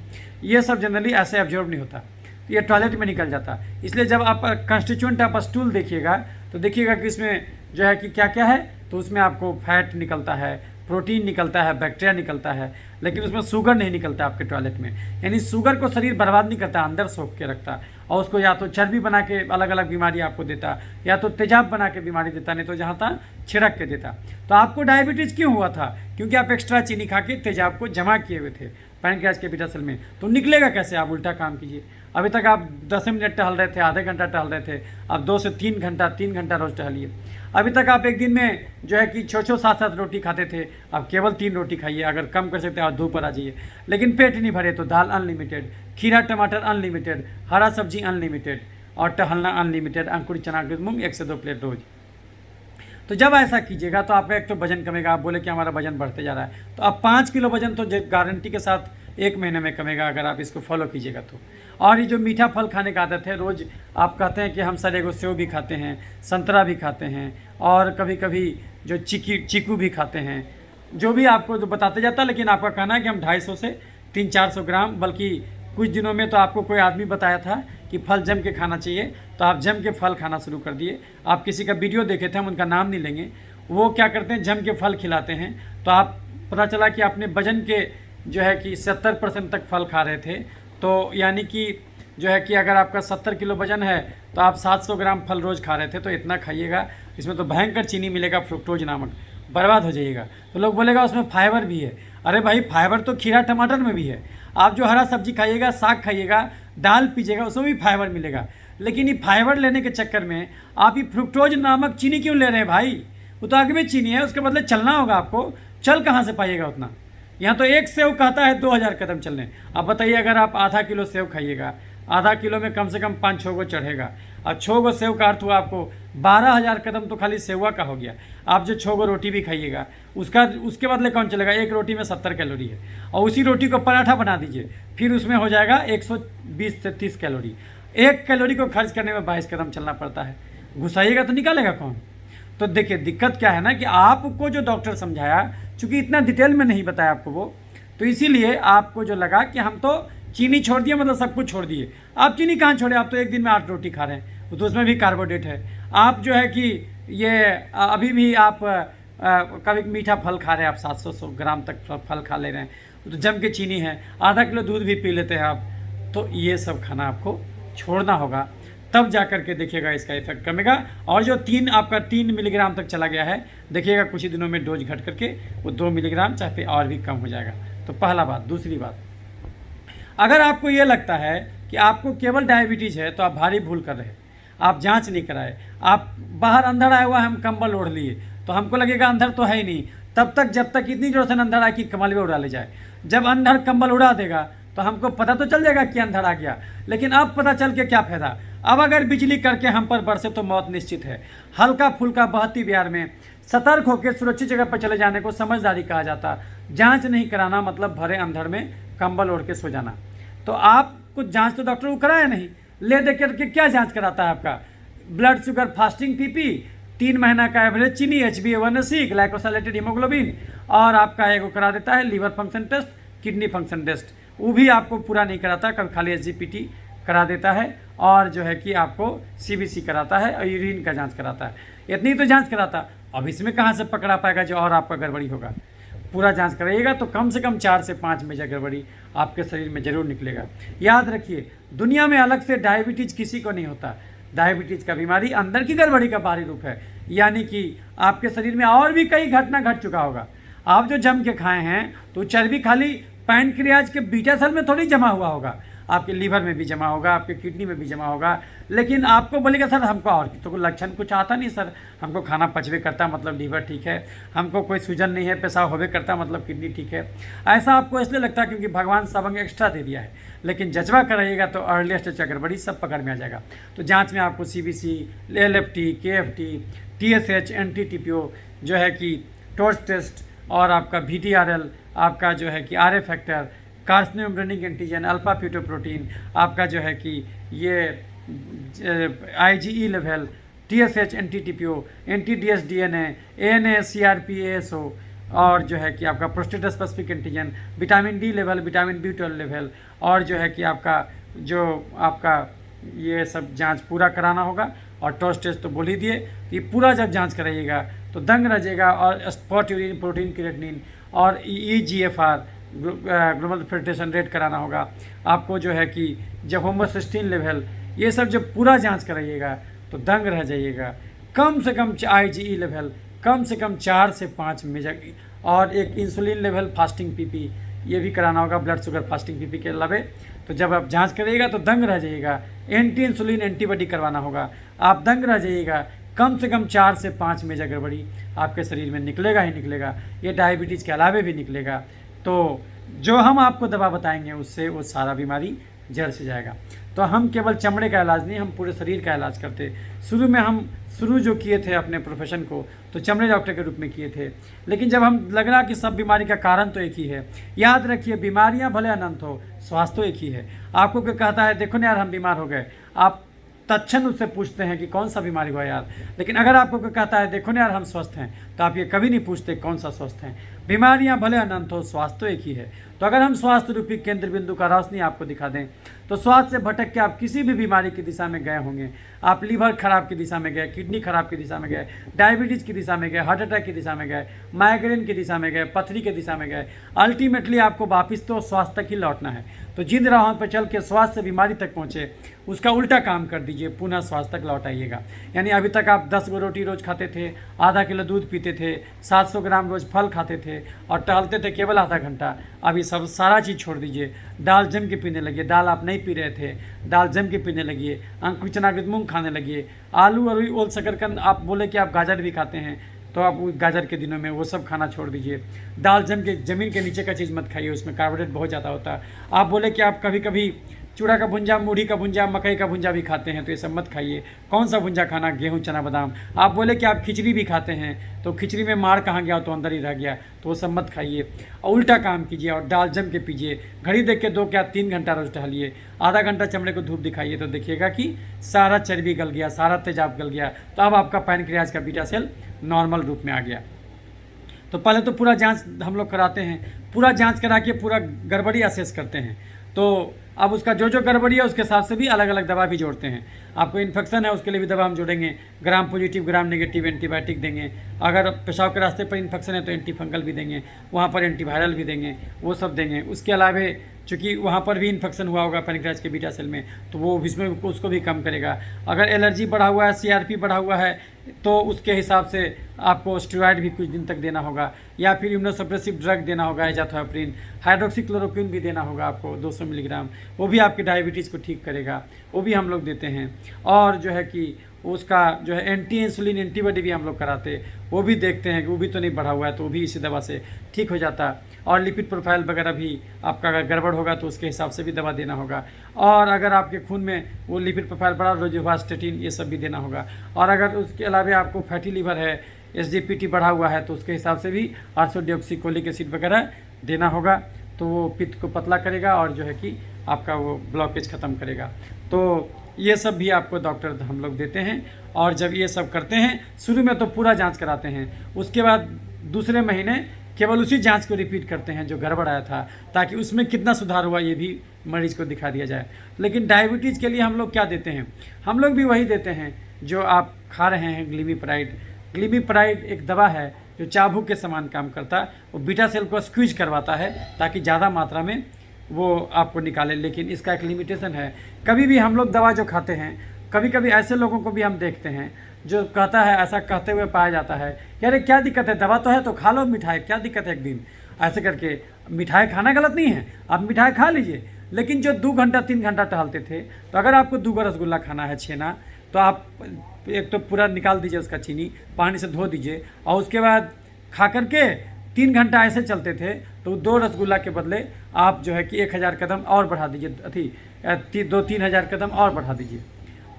ये सब जनरली ऐसे ऑब्जर्व नहीं होता, ये टॉयलेट में निकल जाता। इसलिए जब आप कंस्टिट्यूएंट ऑफ स्टूल देखिएगा तो देखिएगा कि इसमें जो है कि क्या क्या है, तो उसमें आपको फैट निकलता है, प्रोटीन निकलता है, बैक्टीरिया निकलता है, लेकिन उसमें शुगर नहीं निकलता आपके टॉयलेट में। यानी शुगर को शरीर बर्बाद नहीं करता, अंदर सोख के रखता, और उसको या तो चर्बी बना के अलग अलग बीमारी आपको देता, या तो तेजाब बना के बीमारी देता, नहीं तो जहाँ तहाँ छिड़क के देता। तो आपको डायबिटीज़ क्यों हुआ था? क्योंकि आप एक्स्ट्रा चीनी खा के तेजाब को जमा किए हुए थे पैनक्रियाज के बीटा सेल में। तो निकलेगा कैसे? आप उल्टा काम कीजिए। अभी तक आप 10 मिनट टहल रहे थे, आधे घंटा टहल रहे थे, अब 2 से 3 घंटा 3 घंटा रोज़ टहलिए। अभी तक आप एक दिन में जो है कि 6-6 7-7 रोटी खाते थे, अब केवल 3 रोटी खाइए। अगर कम कर सकते हैं आप 2 पर आ जाइए। लेकिन पेट नहीं भरे तो दाल अनलिमिटेड, खीरा टमाटर अनलिमिटेड, हरा सब्जी अनलिमिटेड, और टहलना अनलिमिटेड, अंकुरित चना अंकुरित मूंग 1 से 2 प्लेट रोज़। तो जब ऐसा कीजिएगा तो आपका एक तो वजन कमेगा। आप बोले कि हमारा वजन बढ़ते जा रहा है, तो अब 5 किलो वजन तो गारंटी के साथ 1 महीने में कमेगा, अगर आप इसको फॉलो कीजिएगा तो। और ये जो मीठा फल खाने का आदत है, रोज़ आप कहते हैं कि हम सर एगो सेव भी खाते हैं, संतरा भी खाते हैं, और कभी कभी जो चीकू भी खाते हैं, जो भी आपको जो बताते जाता है, लेकिन आपका कहना है कि हम 250 से 300-400 ग्राम, बल्कि कुछ दिनों में तो आपको कोई आदमी बताया था कि फल जम के खाना चाहिए, तो आप जम के फल खाना शुरू कर दिए। आप किसी का वीडियो देखे थे, हम उनका नाम नहीं लेंगे, वो क्या करते हैं, जम के फल खिलाते हैं। तो आप पता चला कि अपने वजन के जो है कि 70% तक फल खा रहे थे। तो यानी कि जो है कि अगर आपका 70 किलो वजन है तो आप 700 ग्राम फल रोज़ खा रहे थे। तो इतना खाइएगा, इसमें तो भयंकर चीनी मिलेगा, फ्रुक्टोज नामक, बर्बाद हो जाइएगा। तो लोग बोलेगा उसमें फाइबर भी है। अरे भाई, फाइबर तो खीरा टमाटर में भी है। आप जो हरा सब्जी खाइएगा, साग खाइएगा, दाल पीजिएगा, उसमें भी फाइबर मिलेगा। लेकिन ये फाइबर लेने के चक्कर में आप ये फ्रुक्टोज नामक चीनी क्यों ले रहे हैं भाई? वो तो आगे में चीनी है, उसके बदले चलना होगा आपको। चल कहाँ से पाइएगा उतना? यहाँ तो एक सेव कहता है 2000 कदम चलने। अब बताइए, अगर आप आधा किलो सेव खाइएगा, आधा किलो में कम से कम 5-6 गो चढ़ेगा, और 6 गो सेव का अर्थ हुआ आपको 12,000 कदम तो खाली सेवा का हो गया। आप जो 6 गो रोटी भी खाइएगा, उसके बदले कौन चलेगा? एक रोटी में 70 कैलोरी है, और उसी रोटी को पराठा बना दीजिए, फिर उसमें हो जाएगा 120 से 30 कैलोरी। 1 कैलोरी को खर्च करने में 22 कदम चलना पड़ता है। घुसाइएगा तो निकालेगा कौन? तो देखिए, दिक्कत क्या है ना कि आपको जो डॉक्टर समझाया, चूँकि इतना डिटेल में नहीं बताया आपको वो, तो इसीलिए आपको जो लगा कि हम तो चीनी छोड़ दिए, मतलब सब कुछ छोड़ दिए। आप चीनी कहाँ छोड़े? आप तो एक दिन में 8 रोटी खा रहे हैं, तो उसमें भी कार्बोहाइड्रेट है। आप जो है कि ये अभी भी आप कभी मीठा फल खा रहे हैं, आप 700 ग्राम तक फल खा ले रहे हैं, तो जम के चीनी है। आधा किलो दूध भी पी लेते हैं आप। तो ये सब खाना आपको छोड़ना होगा, तब जा कर के देखिएगा इसका इफेक्ट कमेगा। और जो आपका 3 मिलीग्राम तक चला गया है, देखिएगा कुछ ही दिनों में डोज घट करके वो 2 मिलीग्राम चाहे पे और भी कम हो जाएगा। तो पहला बात। दूसरी बात, अगर आपको ये लगता है कि आपको केवल डायबिटीज़ है, तो आप भारी भूल कर रहे हैं। आप जांच नहीं कराए, आप बाहर अंधड़ आया हुआ है, हम कंबल ओढ़ लिए, तो हमको लगेगा अंधड़ तो है ही नहीं, तब तक जब तक इतनी जोर से अंधड़ आए कि कंबल भी उड़ा ले जाए। जब अंधड़ कंबल उड़ा देगा तो हमको पता तो चल जाएगा कि अंधड़ आ गया, लेकिन अब पता चल के क्या फायदा? अब अगर बिजली करके हम पर बरसे तो मौत निश्चित है। हल्का फुल्का बहती बिहार में सतर्क होकर सुरक्षित जगह पर चले जाने को समझदारी कहा जाता। जांच नहीं कराना मतलब भरे अंधड़ में कंबल ओढ़ के सो जाना। तो आप कुछ जांच तो डॉक्टर को कराया नहीं, ले दे करके क्या जांच कराता है आपका? ब्लड शुगर, फास्टिंग पीपी, 3 महीना का एवरेज चीनी, HbA1c, ग्लाइकोसाइलेटेड हीमोग्लोबिन, और आपका एगो करा देता है liver function test, kidney function test. वो भी आपको पूरा नहीं कराता, कभी खाली SGPT करा देता है, और जो है कि आपको CBC कराता है और यूरिन का जांच कराता है। इतनी तो जांच कराता। अब इसमें कहाँ से पकड़ा पाएगा जो और आपका गड़बड़ी होगा? पूरा जांच कराइएगा तो कम से कम 4 से 5 मेजर गड़बड़ी आपके शरीर में जरूर निकलेगा। याद रखिए, दुनिया में अलग से डायबिटीज़ किसी को नहीं होता। डायबिटीज़ का बीमारी अंदर की गड़बड़ी का बाहरी रूप है, यानी कि आपके शरीर में और भी कई घटना घट चुका होगा। आप जो जम के खाए हैं तो चर्बी खाली पैनक्रियाज के बीटा सेल में थोड़ी जमा हुआ होगा, आपके लीवर में भी जमा होगा, आपके किडनी में भी जमा होगा। लेकिन आपको बोलेगा सर हमको और तो लक्षण कुछ आता नहीं सर, हमको खाना पचवे करता मतलब लीवर ठीक है, हमको कोई सूजन नहीं है, पेशाब होवे करता मतलब किडनी ठीक है। ऐसा आपको इसलिए लगता है क्योंकि भगवान सब अंग एक्स्ट्रा दे दिया है। लेकिन जज्बा कराइएगा तो अर्लीस्ट स्टेज गड़बड़ी सब पकड़ में आ जाएगा। तो जाँच में आपको CBC, LFT, KFT, TSH, NT-TPO, जो है कि टोर्च टेस्ट, और आपका VTRL, आपका जो है कि RA factor, carcinoembryonic antigen, alpha fetoprotein, आपका जो है कि ये IgE level, TSH, NT-TPO, NT-DS DNA, ANA, CRP, ASO, और जो है कि आपका prostate specific antigen, vitamin D level, vitamin B12 level, और जो है कि आपका ये सब जांच पूरा कराना होगा। और टॉर्च टेस्ट तो बोल ही दिए कि पूरा जब जांच कराइएगा तो दंग रह जाएगा। और स्पॉट यूरिन, प्रोटीन क्रिएटिनिन, और EGFR, ग्लोबल फिल्ट्रेशन रेट कराना होगा आपको, जो है कि जब होमोसिस्टीन लेवल, ये सब जब पूरा जांच कराइएगा तो दंग रह जाइएगा। कम से कम IgE लेवल कम से कम 4 से 5 मेजर, और एक इंसुलिन लेवल, फास्टिंग PP, ये भी कराना होगा, ब्लड शुगर फास्टिंग PP के अलावे। तो जब आप जांच करिएगा तो दंग रह जाइएगा। एंटी इंसुलिन एंटीबॉडी करवाना होगा, आप दंग रह जाइएगा। कम से कम 4 से 5 मेजर गड़बड़ी आपके शरीर में निकलेगा ही निकलेगा। ये डायबिटीज़ के अलावे भी निकलेगा। तो जो हम आपको दवा बताएंगे उससे वो सारा बीमारी जड़ से जाएगा। तो हम केवल चमड़े का इलाज नहीं, हम पूरे शरीर का इलाज करते। शुरू में हम जो किए थे अपने प्रोफेशन को तो चमड़े डॉक्टर के रूप में किए थे, लेकिन जब हम लगा कि सब बीमारी का कारण तो एक ही है। याद रखिए, बीमारियां भले अनंत हो, स्वास्थ्य तो एक ही है। आपको क्या कहता है, देखो ना यार हम बीमार हो गए, आप तत्क्षण उससे पूछते हैं कि कौन सा बीमारी हुआ यार। लेकिन अगर आपको कोई कहता है देखो ना यार हम स्वस्थ हैं, तो आप ये कभी नहीं पूछते कौन सा स्वस्थ हैं। बीमारियां भले अनंत हो, स्वास्थ्य तो एक ही है। तो अगर हम स्वास्थ्य रूपी केंद्र बिंदु का रोशनी आपको दिखा दें, तो स्वास्थ्य से भटक के आप किसी भी बीमारी की दिशा में गए होंगे, आप लीवर खराब की दिशा में गए, किडनी खराब की दिशा में गए, डायबिटीज़ की दिशा में गए, हार्ट अटैक की दिशा में गए, माइग्रेन की दिशा में गए, पथरी की दिशा में गए, अल्टीमेटली आपको वापस तो स्वास्थ्य तक ही लौटना है। तो जिन राहों पर चल के स्वास्थ्य से बीमारी तक पहुँचे, उसका उल्टा काम कर दीजिए, पुनः स्वास्थ्य तक लौट आइएगा। यानी अभी तक आप 10 गो रोटी रोज़ खाते थे, आधा किलो दूध पीते थे, 700 ग्राम रोज़ फल खाते थे और टहलते थे केवल आधा घंटा, अभी सब सारा चीज़ छोड़ दीजिए। दाल जम के पीने लगिए, दाल आप नहीं पी रहे थे, दाल जम के पीने लगिए, अंकुर चनाकृत मूंग खाने लगिए, आलू और ओल शकरकंद, आप बोले कि आप गाजर भी खाते हैं तो आप गाजर के दिनों में वो सब खाना छोड़ दीजिए। दाल जम के ज़मीन के नीचे का चीज़ मत खाइए, उसमें कार्बोहाइड्रेट बहुत ज़्यादा होता है। आप बोले कि आप कभी कभी चूड़ा का भुंजा, मूढ़ी का भुंजा, मकई का भुंजा भी खाते हैं, तो ये सब मत खाइए। कौन सा भुंजा खाना? गेहूं, चना, बादाम। आप बोले कि आप खिचड़ी भी खाते हैं, तो खिचड़ी में मार कहाँ गया, तो अंदर ही रह गया, तो वो सब मत खाइए। और उल्टा काम कीजिए और दाल जम के पीजिए। घड़ी देख के 2 या 3 घंटा रोज टहलिए, आधा घंटा चमड़े को धूप दिखाइए, तो देखिएगा कि सारा चर्बी गल गया, सारा तेजाब गल गया। तो अब आपका पैनक्रियाज का बीटा सेल नॉर्मल रूप में आ गया। तो पहले तो पूरा जांच हम लोग कराते हैं, पूरा जांच करा के पूरा गड़बड़ी असेस करते हैं। तो अब उसका जो जो गड़बड़ी है उसके हिसाब से भी अलग अलग दवा भी जोड़ते हैं। आपको इन्फेक्शन है उसके लिए भी दवा हम जोड़ेंगे, gram positive gram negative antibiotic देंगे। अगर पेशाब के रास्ते पर इन्फेक्शन है तो एंटी फंगल भी देंगे, वहाँ पर एंटीवायरल भी देंगे, वो सब देंगे। उसके अलावा चूँकि वहाँ पर भी इन्फेक्शन हुआ होगा पैनक्रियाज के बीटा सेल में, तो वो इसमें उसको भी कम करेगा। अगर एलर्जी बढ़ा हुआ है, CRP बढ़ा हुआ है, तो उसके हिसाब से आपको स्टेरॉइड भी कुछ दिन तक देना होगा, या फिर इम्यूनोसप्रेसिव ड्रग देना होगा, एजाथोप्रिन, हाइड्रोक्सीक्लोरोक्विन भी देना होगा आपको 200 मिलीग्राम। वो भी आपकी डायबिटीज़ को ठीक करेगा, वो भी हम लोग देते हैं। और जो है कि उसका जो है एंटी इंसुलिन एंटीबॉडी भी हम लोग कराते हैं, वो भी देखते हैं कि वो भी तो नहीं बढ़ा हुआ है, तो वो भी इसी दवा से ठीक हो जाता है। और लिपिड प्रोफाइल वगैरह भी आपका अगर गड़बड़ होगा तो उसके हिसाब से भी दवा देना होगा। और अगर आपके खून में वो लिपिड प्रोफाइल बढ़ा, रोजुवास्टेटिन ये सब भी देना होगा। और अगर उसके अलावा आपको फैटी लीवर है, SGPT बढ़ा हुआ है, तो उसके हिसाब से भी आर्सोडिऑक्सीकोलिक एसिड वगैरह देना होगा। तो वो पित्त को पतला करेगा और जो है कि आपका वो ब्लॉकेज ख़त्म करेगा। तो ये सब भी आपको डॉक्टर हम लोग देते हैं। और जब ये सब करते हैं, शुरू में तो पूरा जांच कराते हैं, उसके बाद दूसरे महीने केवल उसी जांच को रिपीट करते हैं जो गड़बड़ आया था, ताकि उसमें कितना सुधार हुआ ये भी मरीज़ को दिखा दिया जाए। लेकिन डायबिटीज़ के लिए हम लोग क्या देते हैं? हम लोग भी वही देते हैं जो आप खा रहे हैं, ग्लिमिप्राइड। ग्लिमिप्राइड एक दवा है जो चाबुक के समान काम करता है, वो बीटा सेल को स्क्वीज करवाता है ताकि ज़्यादा मात्रा में वो आपको निकाले। लेकिन इसका एक लिमिटेशन है। कभी भी हम लोग दवा जो खाते हैं, कभी कभी ऐसे लोगों को भी हम देखते हैं जो कहता है, ऐसा कहते हुए पाया जाता है कि अरे क्या दिक्कत है, दवा तो है तो खा लो मिठाई, क्या दिक्कत है एक दिन। ऐसे करके मिठाई खाना गलत नहीं है, आप मिठाई खा लीजिए। लेकिन जो 2 घंटा 3 घंटा टहलते थे, तो अगर आपको 2 रसगुल्ला खाना है, छेना, तो आप एक तो पूरा निकाल दीजिए उसका चीनी, पानी से धो दीजिए, और उसके बाद खा करके 3 घंटा ऐसे चलते थे, तो 2 रसगुल्ला के बदले आप जो है कि 1000 कदम और बढ़ा दीजिए, 2-3 हज़ार कदम और बढ़ा दीजिए।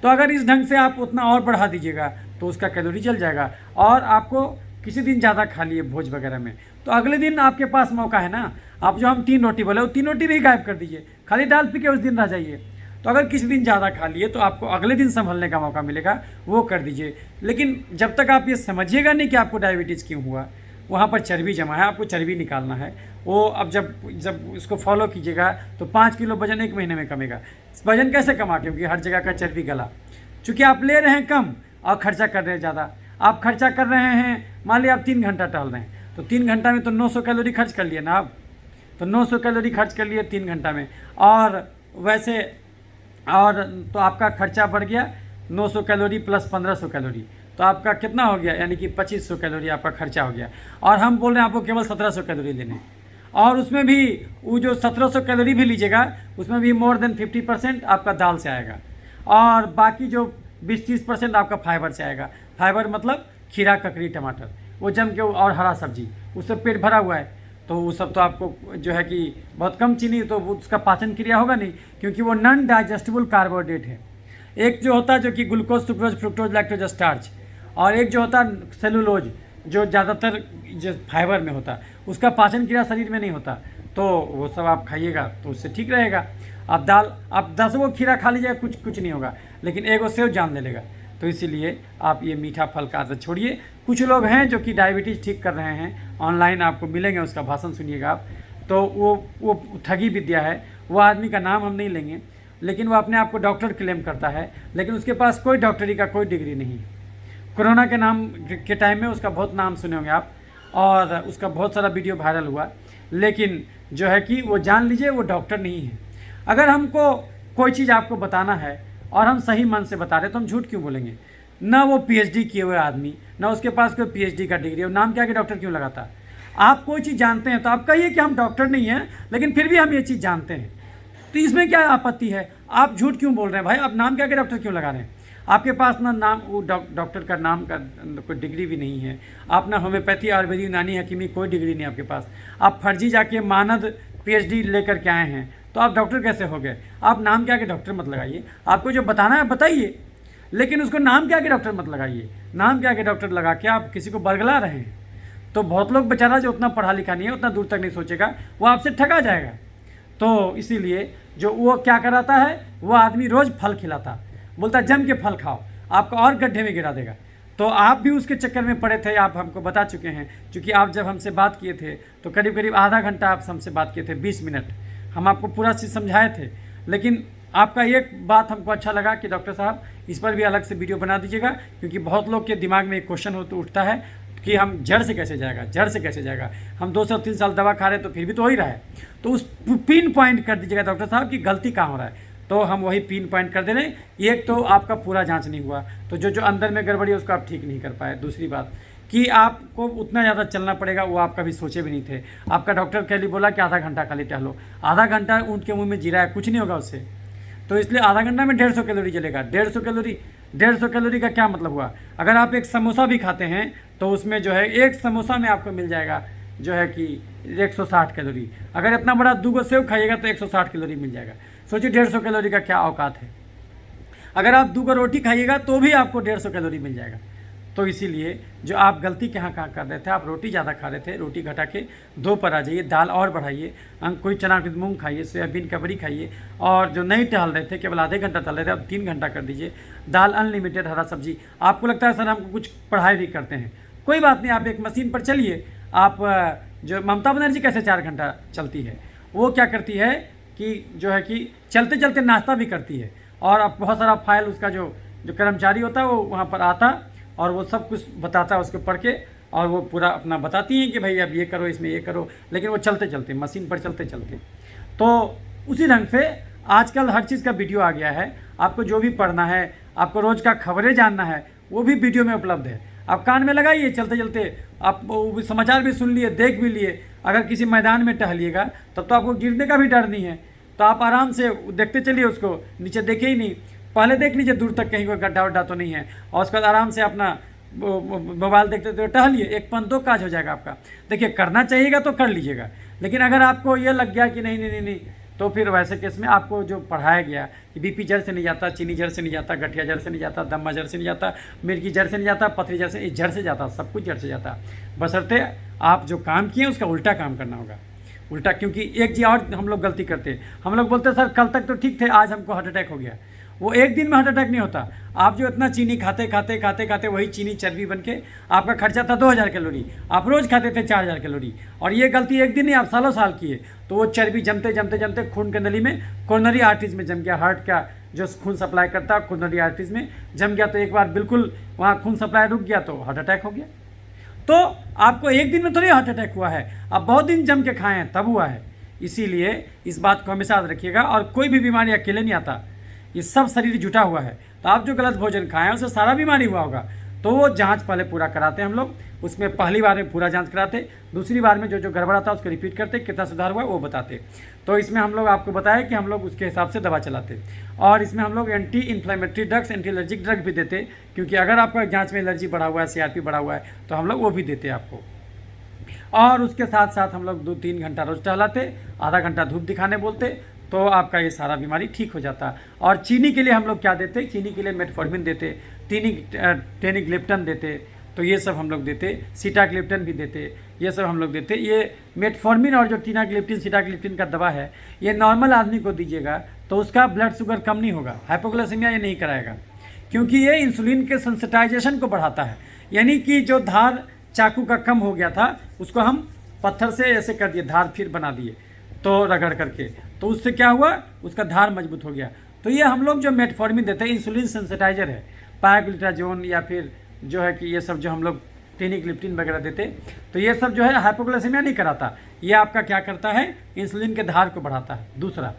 तो अगर इस ढंग से आप उतना और बढ़ा दीजिएगा तो उसका कैलोरी जल जाएगा। और आपको किसी दिन ज़्यादा खा लिए भोज वगैरह में, तो अगले दिन आपके पास मौका है ना, आप जो हम 3 रोटी बोले वो 3 रोटी भी गायब कर दीजिए, खाली दाल पी के उस दिन रह जाइए। तो अगर किसी दिन ज़्यादा खा लिए तो आपको अगले दिन संभलने का मौका मिलेगा, वो कर दीजिए। लेकिन जब तक आप ये समझिएगा नहीं कि आपको डायबिटीज़ क्यों हुआ, वहाँ पर चर्बी जमा है, आपको चर्बी निकालना है। वो अब जब इसको फॉलो कीजिएगा तो 5 किलो वजन 1 महीने में कमेगा। वजन कैसे कमा? क्योंकि हर जगह का चर्बी गला। चूँकि आप ले रहे हैं कम और खर्चा कर रहे हैं ज़्यादा। आप खर्चा कर रहे हैं, मान लिया आप 3 घंटा टहल रहे हैं, तो 3 घंटा में तो 900 कैलोरी खर्च कर लिए ना आप, तो 900 कैलोरी खर्च कर लिए 3 घंटा में। और वैसे और तो आपका खर्चा बढ़ गया 900 कैलोरी प्लस 1500 कैलोरी, तो आपका कितना हो गया? यानी कि 2500 कैलोरी आपका खर्चा हो गया। और हम बोल रहे हैं आपको केवल 1700 कैलोरी लेने, और उसमें भी वो जो 1700 कैलोरी भी लीजिएगा उसमें भी मोर देन 50% आपका दाल से आएगा, और बाकी जो 20-30% आपका फाइबर से आएगा। फाइबर मतलब खीरा, ककड़ी, टमाटर, वो जम के, और हरा सब्जी, उससे पेट भरा हुआ है। तो वो सब तो आपको जो है कि बहुत कम चीनी, तो उसका पाचन क्रिया होगा नहीं, क्योंकि वो नॉन डाइजेस्टिबल कार्बोहाइड्रेट है। एक जो होता है जो कि glucose, sucrose, fructose, lactose, starch, और एक जो होता है सेलुलोज जो ज़्यादातर जो फाइबर में होता है, उसका पाचन क्रिया शरीर में नहीं होता। तो वो सब आप खाइएगा तो उससे ठीक रहेगा। आप 10 गो खीरा खा लीजिएगा, कुछ नहीं होगा, लेकिन 1 सेव जान ले लेगा। तो इसीलिए आप ये मीठा फल का आदत छोड़िए। कुछ लोग हैं जो कि डायबिटीज़ ठीक कर रहे हैं, ऑनलाइन आपको मिलेंगे, उसका भाषण सुनिएगा आप। तो वो ठगी विद्या है। वो आदमी का नाम हम नहीं लेंगे, लेकिन वो अपने आप को डॉक्टर क्लेम करता है, लेकिन उसके पास कोई डॉक्टरी का कोई डिग्री नहीं है। कोरोना के नाम के टाइम में उसका बहुत नाम सुने होंगे आप, और उसका बहुत सारा वीडियो वायरल हुआ, लेकिन जो है कि वो जान लीजिए वो डॉक्टर नहीं है। अगर हमको कोई चीज़ आपको बताना है और हम सही मन से बता रहे तो हम झूठ क्यों बोलेंगे? ना वो पीएचडी किए हुए आदमी, ना उसके पास कोई पीएचडी का डिग्री है, नाम क्या कि डॉक्टर क्यों लगाता? आप कोई चीज़ जानते हैं तो आप कहिए कि हम डॉक्टर नहीं हैं, लेकिन फिर भी हम ये चीज़ जानते हैं, तो इसमें क्या आपत्ति है? आप झूठ क्यों बोल रहे हैं भाई? आप नाम क्या कि डॉक्टर क्यों लगा रहे हैं? आपके पास ना नाम, वो डॉक्टर का नाम का कोई डिग्री भी नहीं है। आप ना होम्योपैथी, आयुर्वेदिक, यूनानी, हकीमी कोई डिग्री नहीं आपके पास। आप फर्जी जाके मानद पीएचडी लेकर के आए हैं, तो आप डॉक्टर कैसे हो गए? आप नाम क्या कि डॉक्टर मत लगाइए। आपको जो बताना है बताइए, लेकिन उसको नाम क्या कि डॉक्टर मत लगाइए। नाम क्या कि डॉक्टर लगा के आप किसी को बरगला रहे हैं। तो बहुत लोग बेचारा जो उतना पढ़ा लिखा नहीं है, उतना दूर तक नहीं सोचेगा, वो आपसे ठगा जाएगा। तो इसीलिए जो वो क्या कराता है, वो आदमी रोज़ फल खिलाता, बोलता जम के फल खाओ, आपको और गड्ढे में गिरा देगा। तो आप भी उसके चक्कर में पड़े थे, आप हमको बता चुके हैं। क्योंकि आप जब हमसे बात किए थे तो करीब करीब आधा घंटा आप हमसे बात किए थे, 20 मिनट हम आपको पूरा चीज़ समझाए थे। लेकिन आपका एक बात हमको अच्छा लगा कि डॉक्टर साहब इस पर भी अलग से वीडियो बना दीजिएगा, क्योंकि बहुत लोग के दिमाग में एक क्वेश्चन उठता है कि हम जड़ से कैसे जाएगा, जड़ से कैसे जाएगा। हम 2 से 3 साल दवा खा रहे हैं तो फिर भी तो हो ही रहा है। तो उस पिन पॉइंट कर दीजिएगा डॉक्टर साहब कि गलती कहाँ हो रहा है, तो हम वही पिन पॉइंट कर दे रहे हैं। एक तो आपका पूरा जांच नहीं हुआ, तो जो अंदर में गड़बड़ी है उसको आप ठीक नहीं कर पाए। दूसरी बात कि आपको उतना ज़्यादा चलना पड़ेगा, वो आप कभी सोचे भी नहीं थे। आपका डॉक्टर खाली बोला कि आधा घंटा खाली टहलो, आधा घंटा ऊँट के मुँह में जीरा है, कुछ नहीं होगा उससे। तो इसलिए आधा घंटा में 150 कैलोरी चलेगा। 150 कैलोरी का क्या मतलब हुआ? अगर आप एक समोसा भी खाते हैं तो उसमें जो है एक समोसा में आपको मिल जाएगा जो है कि 160 कैलोरी। अगर इतना बड़ा 2 सेव खाइएगा तो 160 कैलोरी मिल जाएगा। सोचिए 150 कैलोरी का क्या औकात है। अगर आप 2 रोटी खाइएगा तो भी आपको 150 कैलोरी मिल जाएगा। तो इसीलिए जो आप गलती कहाँ कर रहे थे, आप रोटी ज़्यादा खा रहे थे, रोटी घटा के 2 पर आ जाइए, दाल और बढ़ाइए, कोई चना की मूंग खाइए, सोयाबीन का बड़ी खाइए। और जो नहीं टहल रहे थे, केवल आधे घंटा टहल रहे थे, अब 3 घंटा कर दीजिए। दाल अनलिमिटेड, हरा सब्जी। आपको लगता है सर हमको कुछ पढ़ाई भी करते हैं, कोई बात नहीं, आप एक मशीन पर चलिए। आप जो ममता बनर्जी कैसे 4 घंटा चलती है, वो क्या करती है कि जो है कि चलते चलते नाश्ता भी करती है। और अब बहुत सारा फाइल उसका जो कर्मचारी होता है वो वहाँ पर आता और वो सब कुछ बताता है उसको पढ़ के, और वो पूरा अपना बताती हैं कि भाई अब ये करो, इसमें ये करो, लेकिन वो चलते चलते मशीन पर चलते चलते। तो उसी ढंग से आजकल हर चीज़ का वीडियो आ गया है। आपको जो भी पढ़ना है, आपको रोज़ का खबरें जानना है, वो भी वीडियो में उपलब्ध है। आप कान में लगाइए, चलते चलते आप समाचार भी सुन लिए, देख भी लिए। अगर किसी मैदान में टहलिएगा तब तो आपको गिरने का भी डर नहीं है, तो आप आराम से देखते चलिए उसको, नीचे देखे ही नहीं, पहले देख लीजिए दूर तक कहीं कोई गड्ढा वड्ढा तो नहीं है, और उसके बाद आराम से अपना मोबाइल देखते देखते टहलिए। 1-2 काज हो जाएगा आपका। देखिए करना चाहिएगा तो कर लीजिएगा, लेकिन अगर आपको ये लग गया कि नहीं नहीं नहीं नहीं, तो फिर वैसे केस में आपको जो पढ़ाया गया कि बीपी जड़ से नहीं जाता, चीनी जड़ से नहीं जाता, गठिया जड़ से नहीं जाता, दमा जड़ से नहीं जाता, मिर्गी जड़ से नहीं जाता, पथरी जड़ से, जड़ से जाता, सब कुछ जड़ से जाता। बशर्ते आप जो काम किए उसका उल्टा काम करना होगा। उल्टा, क्योंकि एक चीज़ और हम लोग गलती करते, हम लोग बोलते सर कल तक तो ठीक थे, आज हमको हार्ट अटैक हो गया। वो एक दिन में हार्ट अटैक नहीं होता। आप जो इतना चीनी खाते खाते खाते खाते वही चीनी चर्बी बन के आपका खर्चा था 2000 कैलोरी, आप रोज़ खाते थे 4000 कैलोरी। और ये गलती एक दिन नहीं, आप सालों साल किए, तो वो चर्बी जमते जमते जमते खून के नली में, कोरोनरी आर्टरीज में जम गया। हार्ट का जो खून सप्लाई करता है कोरोनरी आर्टरीज में जम गया, तो एक बार बिल्कुल वहाँ खून सप्लाई रुक गया तो हार्ट अटैक हो गया। तो आपको एक दिन में थोड़ी हार्ट अटैक हुआ है, आप बहुत दिन जम के खाए हैं तब हुआ है। इसीलिए इस बात को हमेशा याद रखिएगा। और कोई भी बीमारी अकेले नहीं आता, ये सब शरीर जुटा हुआ है। तो आप जो गलत भोजन खाएं उससे सारा बीमारी हुआ होगा। तो वो जांच पहले पूरा कराते हैं हम लोग, उसमें पहली बार में पूरा जांच कराते, दूसरी बार में जो गड़बड़ आता है उसको रिपीट करते, कितना सुधार हुआ वो बताते। तो इसमें हम लोग आपको बताया कि हम लोग उसके हिसाब से दवा चलाते। और इसमें हम लोग anti inflammatory drugs, anti allergic drug भी देते, क्योंकि अगर आपका जाँच में एलर्जी बढ़ा हुआ है, CRP बढ़ा हुआ है, तो हम लोग वो भी देते आपको। और उसके साथ साथ हम लोग 2-3 घंटा रोज़ टहलाते, आधा घंटा धूप दिखाने बोलते, तो आपका ये सारा बीमारी ठीक हो जाता। और चीनी के लिए हम लोग क्या देते, चीनी के लिए मेटफॉर्मिन देते, टेनिग्लिप्टन देते, तो ये सब हम लोग देते, सीटाग्लिप्टन भी देते, ये सब हम लोग देते। ये मेटफॉर्मिन और जो टीनाग्लिप्टिन सीटाग्लिप्टिन का दवा है, ये नॉर्मल आदमी को दीजिएगा तो उसका ब्लड शुगर कम नहीं होगा, हाइपोग्लाइसेमिया ये नहीं कराएगा, क्योंकि ये इंसुलिन के सेंसिटाइजेशन को बढ़ाता है। यानी कि जो धार चाकू का कम हो गया था उसको हम पत्थर से ऐसे कर दिए, धार फिर बना दिए तो रगड़ करके, तो उससे क्या हुआ, उसका धार मजबूत हो गया। तो ये हम लोग जो मेटफॉर्मिन देते हैं इंसुलिन सेंसिटाइजर है, पाराग्लूटाजोन या फिर जो है कि ये सब जो हम लोग टेनिक्लिप्टिन वगैरह देते, तो ये सब जो है हाइपोग्लाइसेमिया नहीं कराता, ये आपका क्या करता है, इंसुलिन के धार को बढ़ाता है। दूसरा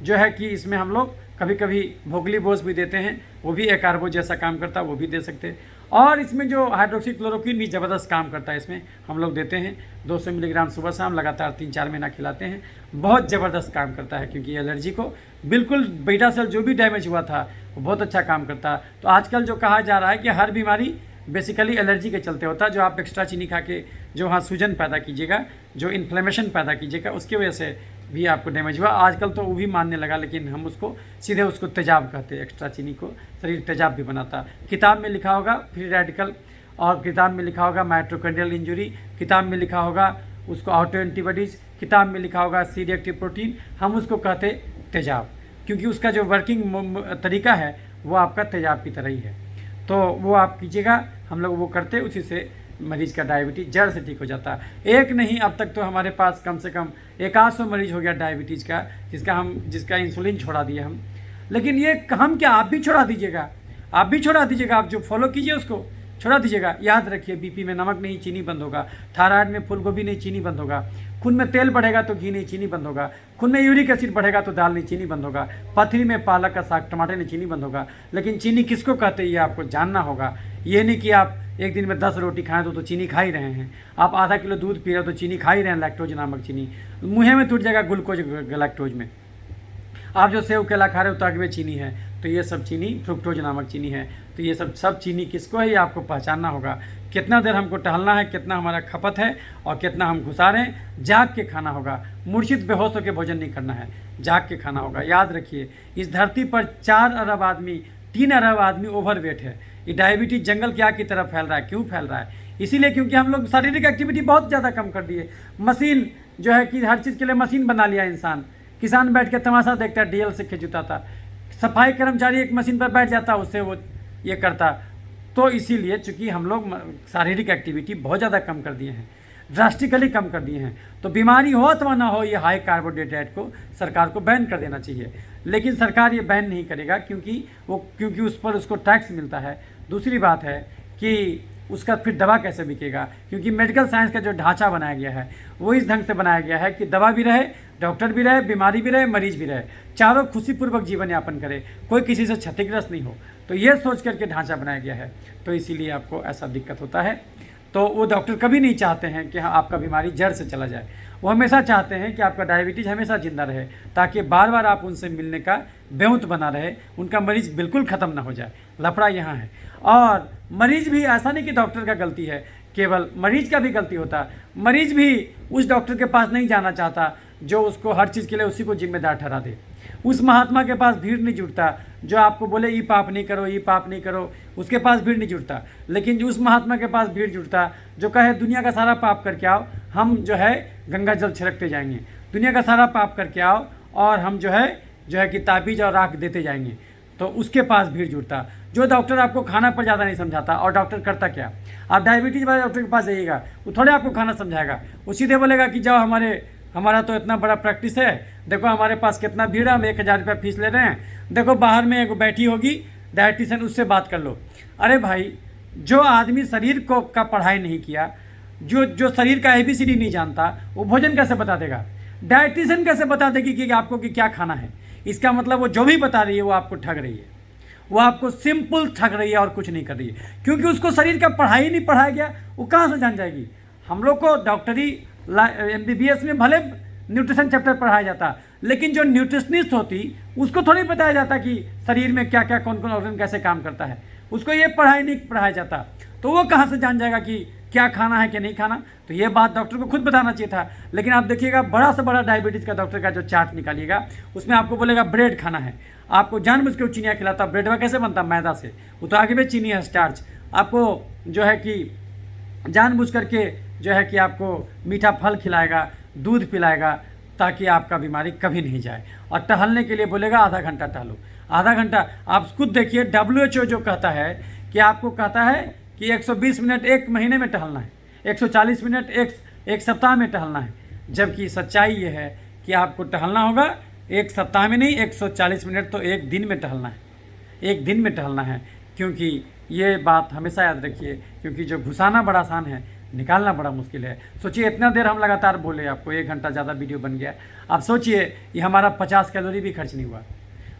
जो है कि इसमें हम लोग कभी कभी भोगली बोस भी देते हैं, वो भी एक कार्बो जैसा काम करता है, वो भी दे सकते हैं। और इसमें जो हाइड्रोक्सी क्लोरोक्विन भी ज़बरदस्त काम करता है, इसमें हम लोग देते हैं 200 मिलीग्राम सुबह शाम लगातार 3-4 महीना खिलाते हैं, बहुत ज़बरदस्त काम करता है, क्योंकि एलर्जी को बिल्कुल बीटा सेल जो भी डैमेज हुआ था वो बहुत अच्छा काम करता है। तो आजकल जो कहा जा रहा है कि हर बीमारी बेसिकली एलर्जी के चलते होता है, जो आप एक्स्ट्रा चीनी खा के जो वहाँ सूजन पैदा कीजिएगा, जो इन्फ्लेमेशन पैदा कीजिएगा, उसकी वजह से भी आपको डैमेज हुआ। आजकल तो वो भी मानने लगा, लेकिन हम उसको सीधे उसको तेजाब कहते हैं, एक्स्ट्रा चीनी को शरीर तेजाब भी बनाता। किताब में लिखा होगा फ्री रेडिकल, और किताब में लिखा होगा माइटोकॉन्ड्रियल इंजरी, किताब में लिखा होगा उसको ऑटो एंटीबॉडीज़, किताब में लिखा होगा सी रिएक्टिव प्रोटीन, हम उसको कहते तेजाब, क्योंकि उसका जो वर्किंग तरीका है वो आपका तेजाब की तरह ही है। तो वो आप कीजिएगा, हम लोग वो करते, उसी से मरीज़ का डायबिटीज़ जड़ से ठीक हो जाता है। एक नहीं, अब तक तो हमारे पास कम से कम 100 मरीज हो गया डायबिटीज़ का, जिसका इंसुलिन छोड़ा दिया हम। लेकिन ये हम क्या, आप भी छोड़ा दीजिएगा, आप भी छोड़ा दीजिएगा, आप जो फॉलो कीजिए उसको छोड़ा दीजिएगा। याद रखिए, बीपी में नमक नहीं चीनी बंद होगा, थायराइड में फूलगोभी नहीं चीनी बंद होगा, खून में तेल बढ़ेगा तो घी नहीं चीनी बंद होगा, खून में यूरिक एसिड बढ़ेगा तो दाल नहीं चीनी बंद होगा, पथरी में पालक का साग टमाटर नहीं चीनी बंद होगा। लेकिन चीनी किसको कहते हैं ये आपको जानना होगा। ये नहीं कि आप एक दिन में 10 रोटी खाएं तो चीनी खा ही रहे हैं, आप आधा किलो दूध पी रहे हो तो चीनी खा ही रहे हैं, लैक्टोज नामक चीनी मुँह में टूट जाएगा ग्लूकोज लैक्टोज में। आप जो सेव केला खा रहे हो तो आगे में चीनी है, तो ये सब चीनी फ्रुक्टोज नामक चीनी है। तो ये सब चीनी किसको है, ये आपको पहचानना होगा। कितना देर हमको टहलना है, कितना हमारा खपत है और कितना हम घुसा रहे हैं। जाग के खाना होगा, मूर्छित बेहोश होकर भोजन नहीं करना है, जाग के खाना होगा। याद रखिए, इस धरती पर 4 अरब आदमी, 3 अरब आदमी ओवरवेट है। ये डायबिटीज़ जंगल की आग की तरफ फैल रहा है। क्यों फैल रहा है? इसीलिए क्योंकि हम लोग शारीरिक एक्टिविटी बहुत ज़्यादा कम कर दिए। मशीन जो है कि हर चीज़ के लिए मशीन बना लिया इंसान। किसान बैठ के तमाशा देखता है, डीएल से खींचता था। सफाई कर्मचारी एक मशीन पर बैठ जाता, उससे वो ये करता। तो इसीलिए चूँकि हम लोग शारीरिक एक्टिविटी बहुत ज़्यादा कम कर दिए हैं, ड्रास्टिकली कम कर दिए हैं, तो बीमारी हो अथवा ना हो, ये हाई कार्बोहाइड्रेट डाइट को सरकार को बैन कर देना चाहिए। लेकिन सरकार ये बैन नहीं करेगा, क्योंकि उस पर उसको टैक्स मिलता है। दूसरी बात है कि उसका फिर दवा कैसे बिकेगा, क्योंकि मेडिकल साइंस का जो ढांचा बनाया गया है वो इस ढंग से बनाया गया है कि दवा भी रहे, डॉक्टर भी रहे, बीमारी भी रहे, मरीज भी रहे, चारों खुशीपूर्वक जीवन यापन करे, कोई किसी से क्षतिग्रस्त नहीं हो। तो ये सोच करके ढांचा बनाया गया है, तो इसीलिए आपको ऐसा दिक्कत होता है। तो वो डॉक्टर कभी नहीं चाहते हैं कि हाँ आपका बीमारी जड़ से चला जाए। वो हमेशा चाहते हैं कि आपका डायबिटीज़ हमेशा जिंदा रहे, ताकि बार बार आप उनसे मिलने का बेउत बना रहे, उनका मरीज़ बिल्कुल ख़त्म ना हो जाए। लफड़ा यहाँ है। और मरीज़ भी ऐसा नहीं कि डॉक्टर का गलती है, केवल मरीज़ का भी गलती होता। मरीज़ भी उस डॉक्टर के पास नहीं जाना चाहता जो उसको हर चीज़ के लिए उसी को जिम्मेदार ठहरा दे। उस महात्मा के पास भीड़ नहीं जुटता जो आपको बोले ये पाप नहीं करो, ये पाप नहीं करो, उसके पास भीड़ नहीं जुटता। लेकिन उस महात्मा के पास भीड़ जुटता जो कहे दुनिया का सारा पाप करके आओ, हम जो है गंगा जल छिड़कते जाएंगे, दुनिया का सारा पाप करके आओ और हम जो है कि ताबीज और राख देते जाएंगे। तो उसके पास भीड़ जुटता। जो डॉक्टर आपको खाना पर ज़्यादा नहीं समझाता, और डॉक्टर करता क्या, आप डायबिटीज़ वाले डॉक्टर के पास जाइएगा, वो थोड़े आपको खाना समझाएगा, वो सीधे बोलेगा कि जाओ हमारा तो इतना बड़ा प्रैक्टिस है, देखो हमारे पास कितना भीड़ है, हम 1000 रुपया फीस ले रहे हैं, देखो बाहर में एक बैठी होगी डायटिशियन, उससे बात कर लो। अरे भाई, जो आदमी शरीर का पढ़ाई नहीं किया, जो शरीर का ABCD नहीं जानता, वो भोजन कैसे बता देगा? डायटिशियन कैसे बता देगी कि आपको कि क्या खाना है? इसका मतलब वो जो भी बता रही है वो आपको ठग रही है, वो आपको सिंपल ठग रही है और कुछ नहीं कर रही है, क्योंकि उसको शरीर का पढ़ाई नहीं पढ़ाया गया, वो कहाँ से जान जाएगी? हम लोग को डॉक्टरी MBBS में भले न्यूट्रिशन चैप्टर पढ़ाया जाता, लेकिन जो न्यूट्रिशनिस्ट होती उसको थोड़ी बताया जाता कि शरीर में क्या क्या कौन कौन ऑर्गन कैसे काम करता है, उसको ये पढ़ाई नहीं पढ़ाया जाता, तो वो कहाँ से जान जाएगा कि क्या खाना है क्या नहीं खाना? तो ये बात डॉक्टर को खुद बताना चाहिए था। लेकिन आप देखिएगा, बड़ा से बड़ा डायबिटीज़ का डॉक्टर का जो चार्ट निकालिएगा, उसमें आपको बोलेगा ब्रेड खाना है, आपको जानबूझ के चीनियाँ खिलाता। ब्रेड में कैसे बनता? मैदा से, वो तो आगे में चीनी है, स्टार्च। आपको जो है कि जानबूझ करके जो है कि आपको मीठा फल खिलाएगा, दूध पिलाएगा, ताकि आपका बीमारी कभी नहीं जाए। और टहलने के लिए बोलेगा आधा घंटा टहलो, आधा घंटा। आप खुद देखिए, WHO जो कहता है कि आपको कहता है कि 120 मिनट 1 महीने में टहलना है, 140 मिनट एक सप्ताह में टहलना है, जबकि सच्चाई ये है कि आपको टहलना होगा एक सप्ताह में नहीं, 140 मिनट तो एक दिन में टहलना है, एक दिन में टहलना है। क्योंकि ये बात हमेशा याद रखिए, क्योंकि जो घुसाना बड़ा आसान है, निकालना बड़ा मुश्किल है। सोचिए इतना देर हम लगातार बोले, आपको 1 घंटा ज़्यादा वीडियो बन गया। आप सोचिए ये हमारा 50 कैलोरी भी खर्च नहीं हुआ।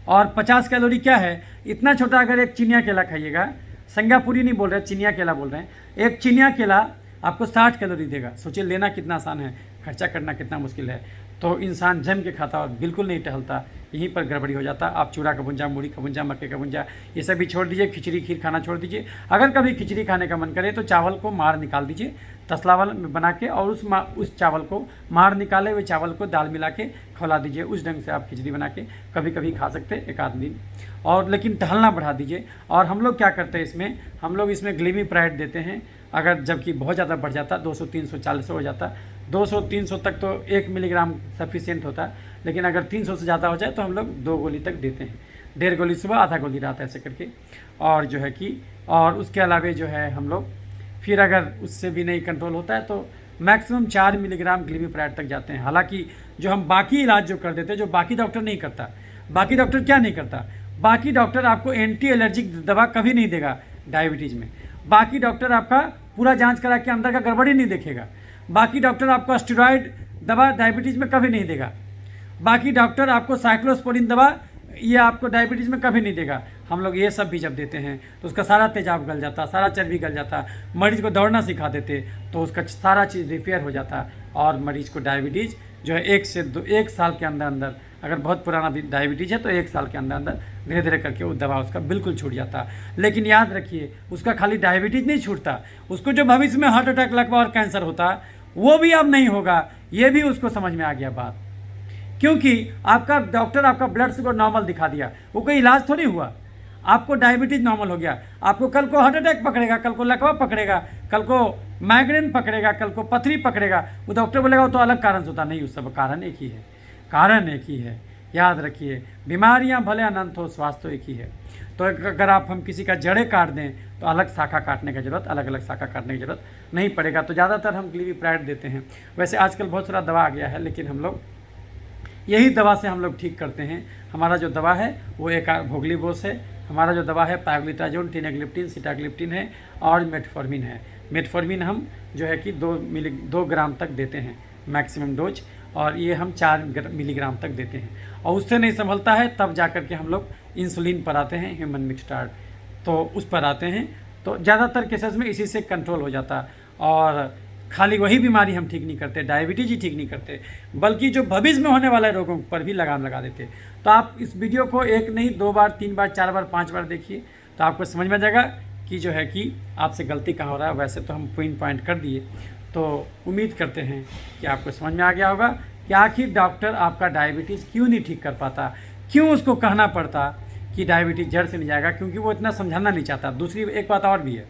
और 50 कैलोरी क्या है, इतना छोटा अगर एक चिनिया केला खाइएगा, संज्ञा पूरी नहीं बोल रहे, चिनिया केला बोल रहे हैं, एक चिनिया केला आपको 60 कैलोरी देगा। सोचिए लेना कितना आसान है, खर्चा करना कितना मुश्किल है। तो इंसान जम के खाता और बिल्कुल नहीं टहलता, यहीं पर गड़बड़ी हो जाता। आप चूड़ा का भुंजा, मूढ़ी का भुंजा, मक्के का भुंजा, ये सब भी छोड़ दीजिए, खिचड़ी खीर खाना छोड़ दीजिए। अगर कभी खिचड़ी खाने का मन करे तो चावल को मार निकाल दीजिए तसलावल में बना के, और उस चावल को, मार निकाले हुए चावल को दाल मिला के खौला दीजिए। उस ढंग से आप खिचड़ी बना के कभी कभी खा सकते हैं, एक आध दिन। और लेकिन टहलना बढ़ा दीजिए। और हम लोग क्या करते हैं इसमें, हम लोग इसमें ग्लिमीप्राइड देते हैं। अगर जबकि बहुत ज़्यादा बढ़ जाता, 200, 300, 400 हो जाता, 200, 300 तक तो 1 मिलीग्राम सफिशिएंट होता है। लेकिन अगर 300 से ज़्यादा हो जाए तो हम लोग 2 गोली तक देते हैं, 1.5 गोली सुबह, आधा गोली रात, ऐसे करके। और जो है कि, और उसके अलावा जो है हम लोग फिर अगर उससे भी नहीं कंट्रोल होता है तो मैक्सिमम 4 मिलीग्राम ग्लिमीप्राइड तक जाते हैं। हालांकि जो हम बाकी इलाज जो कर देते हैं, जो बाकी डॉक्टर नहीं करता, बाकी डॉक्टर क्या नहीं करता, बाकी डॉक्टर आपको एंटी एलर्जिक दवा कभी नहीं देगा डायबिटीज़ में। बाकी डॉक्टर आपका पूरा जांच करा के अंदर का गड़बड़ी नहीं देखेगा। बाकी डॉक्टर आपको स्टेरॉइड दवा डायबिटीज़ में कभी नहीं देगा। बाकी डॉक्टर आपको साइक्लोस्पोरिन दवा ये आपको डायबिटीज़ में कभी नहीं देगा। हम लोग ये सब भी जब देते हैं तो उसका सारा तेजाब गल जाता, सारा चर्बी गल जाता। मरीज़ को दौड़ना सिखा देते तो उसका सारा चीज़ रिपेयर हो जाता, और मरीज़ को डायबिटीज़ जो है 1 साल के अंदर अंदर, अगर बहुत पुराना डायबिटीज़ है तो 1 साल के अंदर अंदर धीरे धीरे करके वो दवा उसका बिल्कुल छूट जाता। लेकिन याद रखिए, उसका खाली डायबिटीज़ नहीं छूटता, उसको जो भविष्य में हार्ट अटैक, लकवा और कैंसर होता वो भी अब नहीं होगा। ये भी उसको समझ में आ गया बात, क्योंकि आपका डॉक्टर आपका ब्लड शुगर नॉर्मल दिखा दिया, वो कोई इलाज थोड़ी हुआ। आपको डायबिटीज़ नॉर्मल हो गया, आपको कल को हार्ट अटैक पकड़ेगा, कल को लकवा पकड़ेगा, कल को माइग्रेन पकड़ेगा, कल को पथरी पकड़ेगा, वो डॉक्टर बोलेगा वो तो अलग कारण से होता। नहीं, उस सब कारण एक ही है, कारण एक ही है। याद रखिए, बीमारियां भले अनंत हो, स्वास्थ्य तो एक ही है। तो अगर हम किसी का जड़ें काट दें तो अलग शाखा काटने की जरूरत, अलग अलग शाखा काटने की जरूरत नहीं पड़ेगा। तो ज़्यादातर हम ग्लिमीप्राइड देते हैं। वैसे आजकल बहुत सारा दवा आ गया है, लेकिन हम लोग यही दवा से हम लोग ठीक करते हैं। हमारा जो दवा है वो एक वोगलीबोस है, हमारा जो दवा है पायोग्लिटाजोन, टिनाग्लिप्टिन, सिटाग्लिप्टिन है, और मेटफॉर्मिन है। मेटफॉर्मिन हम जो है कि 2 ग्राम तक देते हैं मैक्सिमम डोज, और ये हम 4 मिलीग्राम तक देते हैं। और उससे नहीं संभलता है तब जा कर के हम लोग इंसुलिन पर आते हैं, ह्यूमन मिक्सटार्ड, तो उस पर आते हैं। तो ज़्यादातर केसेस में इसी से कंट्रोल हो जाता। और खाली वही बीमारी हम ठीक नहीं करते, डायबिटीज़ ही ठीक नहीं करते, बल्कि जो भविष्य में होने वाले रोगों पर भी लगाम लगा देते। तो आप इस वीडियो को 1 नहीं 2 बार, 3 बार, 4 बार, 5 बार देखिए, तो आपको समझ में आ जाएगा कि जो है कि आपसे गलती कहाँ हो रहा है। वैसे तो हम पॉइंट कर दिए, तो उम्मीद करते हैं कि आपको समझ में आ गया होगा कि आखिर डॉक्टर आपका डायबिटीज़ क्यों नहीं ठीक कर पाता, क्यों उसको कहना पड़ता कि डायबिटीज़ जड़ से नहीं जाएगा, क्योंकि वो इतना समझाना नहीं चाहता। दूसरी एक बात और भी है,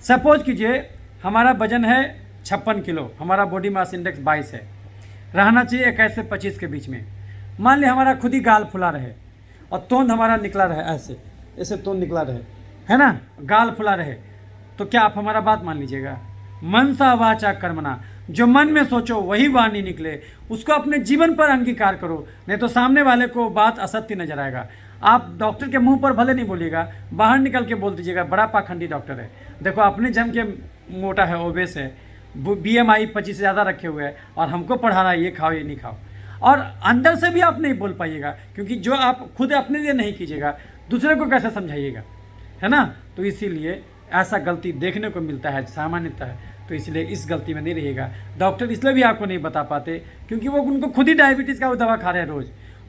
सपोज कीजिए हमारा वजन है 56 किलो, हमारा बॉडी मास इंडेक्स 22 है, रहना चाहिए 21 से 25 के बीच में। मान लिया हमारा खुद ही गाल फुला रहे और तोंद हमारा निकला रहे, ऐसे तोंद निकला रहे, है ना, गाल फुला रहे, तो क्या आप हमारा बात मान लीजिएगा? मनसा वाचा कर्मणा, जो मन में सोचो वही वाणी निकले, उसको अपने जीवन पर अंगीकार करो, नहीं तो सामने वाले को बात असत्य नजर आएगा। आप डॉक्टर के मुंह पर भले नहीं बोलिएगा, बाहर निकल के बोल दीजिएगा बड़ा पाखंडी डॉक्टर है, देखो अपने जम के मोटा है, ओबेस है, BMI 25 से ज़्यादा रखे हुए है, और हमको पढ़ा रहा है ये खाओ ये नहीं खाओ। और अंदर से भी आप नहीं बोल पाइएगा, क्योंकि जो आप खुद अपने लिए नहीं कीजिएगा, दूसरे को कैसे समझाइएगा, है ना। तो इसीलिए ऐसा गलती देखने को मिलता है सामान्यतः है, तो इसलिए इस गलती में नहीं रहिएगा। डॉक्टर इसलिए भी आपको नहीं बता पाते क्योंकि वो उनको खुद ही डायबिटीज़ का वो दवा खा रहे हैं,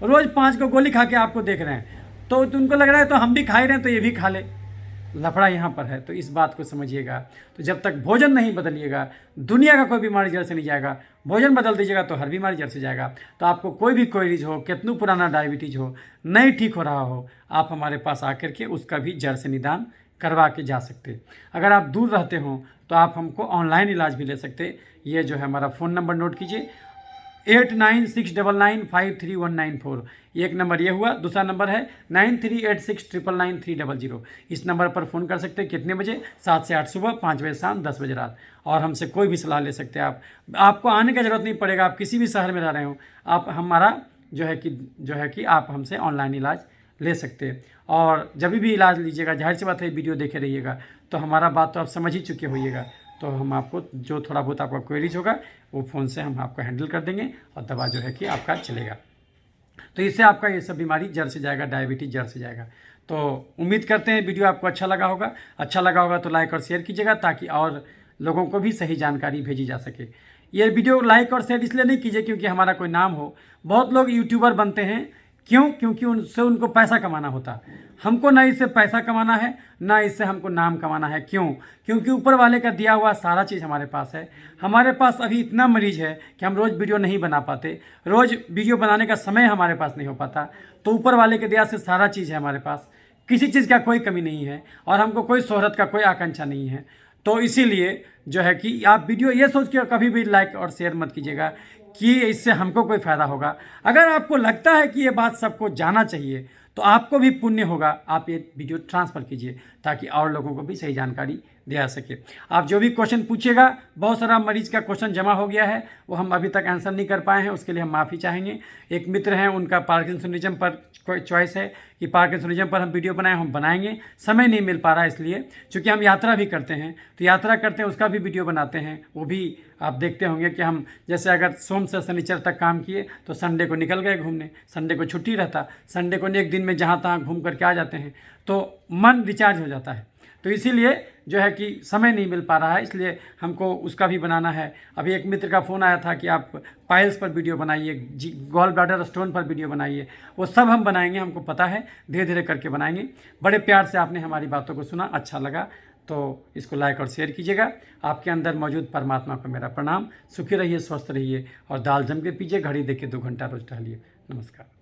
रोज़ 5 को गोली खा के आपको देख रहे हैं, तो उनको लग रहा है तो हम भी खा ही रहे हैं तो ये भी खा ले। लफड़ा यहाँ पर है, तो इस बात को समझिएगा। तो जब तक भोजन नहीं बदलिएगा, दुनिया का कोई बीमारी जड़ से नहीं जाएगा। भोजन बदल दीजिएगा तो हर बीमारी जड़ से जाएगा। तो आपको कोई भी क्वेरीज हो, कितना पुराना डायबिटीज़ हो, नहीं ठीक हो रहा हो, आप हमारे पास आकर के उसका भी जड़ से निदान करवा के जा सकते। अगर आप दूर रहते हो तो आप हमको ऑनलाइन इलाज भी ले सकते। ये जो है हमारा फ़ोन नंबर नोट कीजिए, 8969953194। एक नंबर ये हुआ। दूसरा नंबर है 9386999300। इस नंबर पर फ़ोन कर सकते हैं। कितने बजे? 7 से 8 सुबह, 5 बजे शाम, 10 बजे रात। और हमसे कोई भी सलाह ले सकते हैं आप। आपको आने की ज़रूरत नहीं पड़ेगा। आप किसी भी शहर में रह रहे हो, आप हमारा जो है कि आप हमसे ऑनलाइन इलाज ले सकते हैं। और जब भी इलाज लीजिएगा, जाहिर सी बात है वीडियो देखे रहिएगा, तो हमारा बात तो आप समझ ही चुके होइएगा। तो हम आपको जो थोड़ा बहुत आपका क्वेरीज होगा वो फ़ोन से हम आपको हैंडल कर देंगे और दवा जो है कि आपका चलेगा। तो इससे आपका ये सब बीमारी जड़ से जाएगा, डायबिटीज़ जड़ से जाएगा। तो उम्मीद करते हैं वीडियो आपको अच्छा लगा होगा। अच्छा लगा होगा तो लाइक और शेयर कीजिएगा, ताकि और लोगों को भी सही जानकारी भेजी जा सके। ये वीडियो लाइक और शेयर इसलिए नहीं कीजिए क्योंकि हमारा कोई नाम हो। बहुत लोग यूट्यूबर बनते हैं, क्यों? क्योंकि उनसे उनको पैसा कमाना होता। हमको ना इससे पैसा कमाना है, ना इससे हमको नाम कमाना है। क्यों? क्योंकि ऊपर वाले का दिया हुआ सारा चीज़ हमारे पास है। हमारे पास अभी इतना मरीज है कि हम रोज़ वीडियो नहीं बना पाते, रोज़ वीडियो बनाने का समय हमारे पास नहीं हो पाता। तो ऊपर वाले के दिया से सारा चीज़ है हमारे पास, किसी चीज़ का कोई कमी नहीं है और हमको कोई शोहरत का कोई आकांक्षा नहीं है। तो इसीलिए जो है कि आप वीडियो ये सोच के कभी भी लाइक और शेयर मत कीजिएगा कि इससे हमको कोई फ़ायदा होगा। अगर आपको लगता है कि ये बात सबको जाना चाहिए तो आपको भी पुण्य होगा। आप ये वीडियो ट्रांसफ़र कीजिए ताकि और लोगों को भी सही जानकारी दिया सके। आप जो भी क्वेश्चन पूछिएगा, बहुत सारा मरीज का क्वेश्चन जमा हो गया है, वो हम अभी तक आंसर नहीं कर पाए हैं, उसके लिए हम माफ़ी चाहेंगे। एक मित्र हैं, उनका पार्किंसनिज्म पर कोई चॉइस है कि पार्किंसनिज्म पर हम वीडियो बनाएं, हम बनाएंगे। समय नहीं मिल पा रहा है इसलिए, चूँकि हम यात्रा भी करते हैं, तो यात्रा करते हैं उसका भी वीडियो बनाते हैं। वो भी आप देखते होंगे कि हम जैसे अगर सोम से शनिचर तक काम किए तो संडे को निकल गए घूमने, संडे को छुट्टी रहता, संडे को एक दिन में जहाँ तहाँ घूम करके आ जाते हैं, तो मन रिचार्ज हो जाता है। तो इसीलिए जो है कि समय नहीं मिल पा रहा है, इसलिए हमको उसका भी बनाना है। अभी एक मित्र का फ़ोन आया था कि आप पाइल्स पर वीडियो बनाइए, गॉल ब्लैडर स्टोन पर वीडियो बनाइए। वो सब हम बनाएंगे, हमको पता है, धीरे धीरे करके बनाएंगे। बड़े प्यार से आपने हमारी बातों को सुना, अच्छा लगा तो इसको लाइक और शेयर कीजिएगा। आपके अंदर मौजूद परमात्मा को मेरा प्रणाम। सुखी रहिए, स्वस्थ रहिए और दाल जम के पीजिए, घड़ी देख के 2 घंटा रोज़ टहलिए। नमस्कार।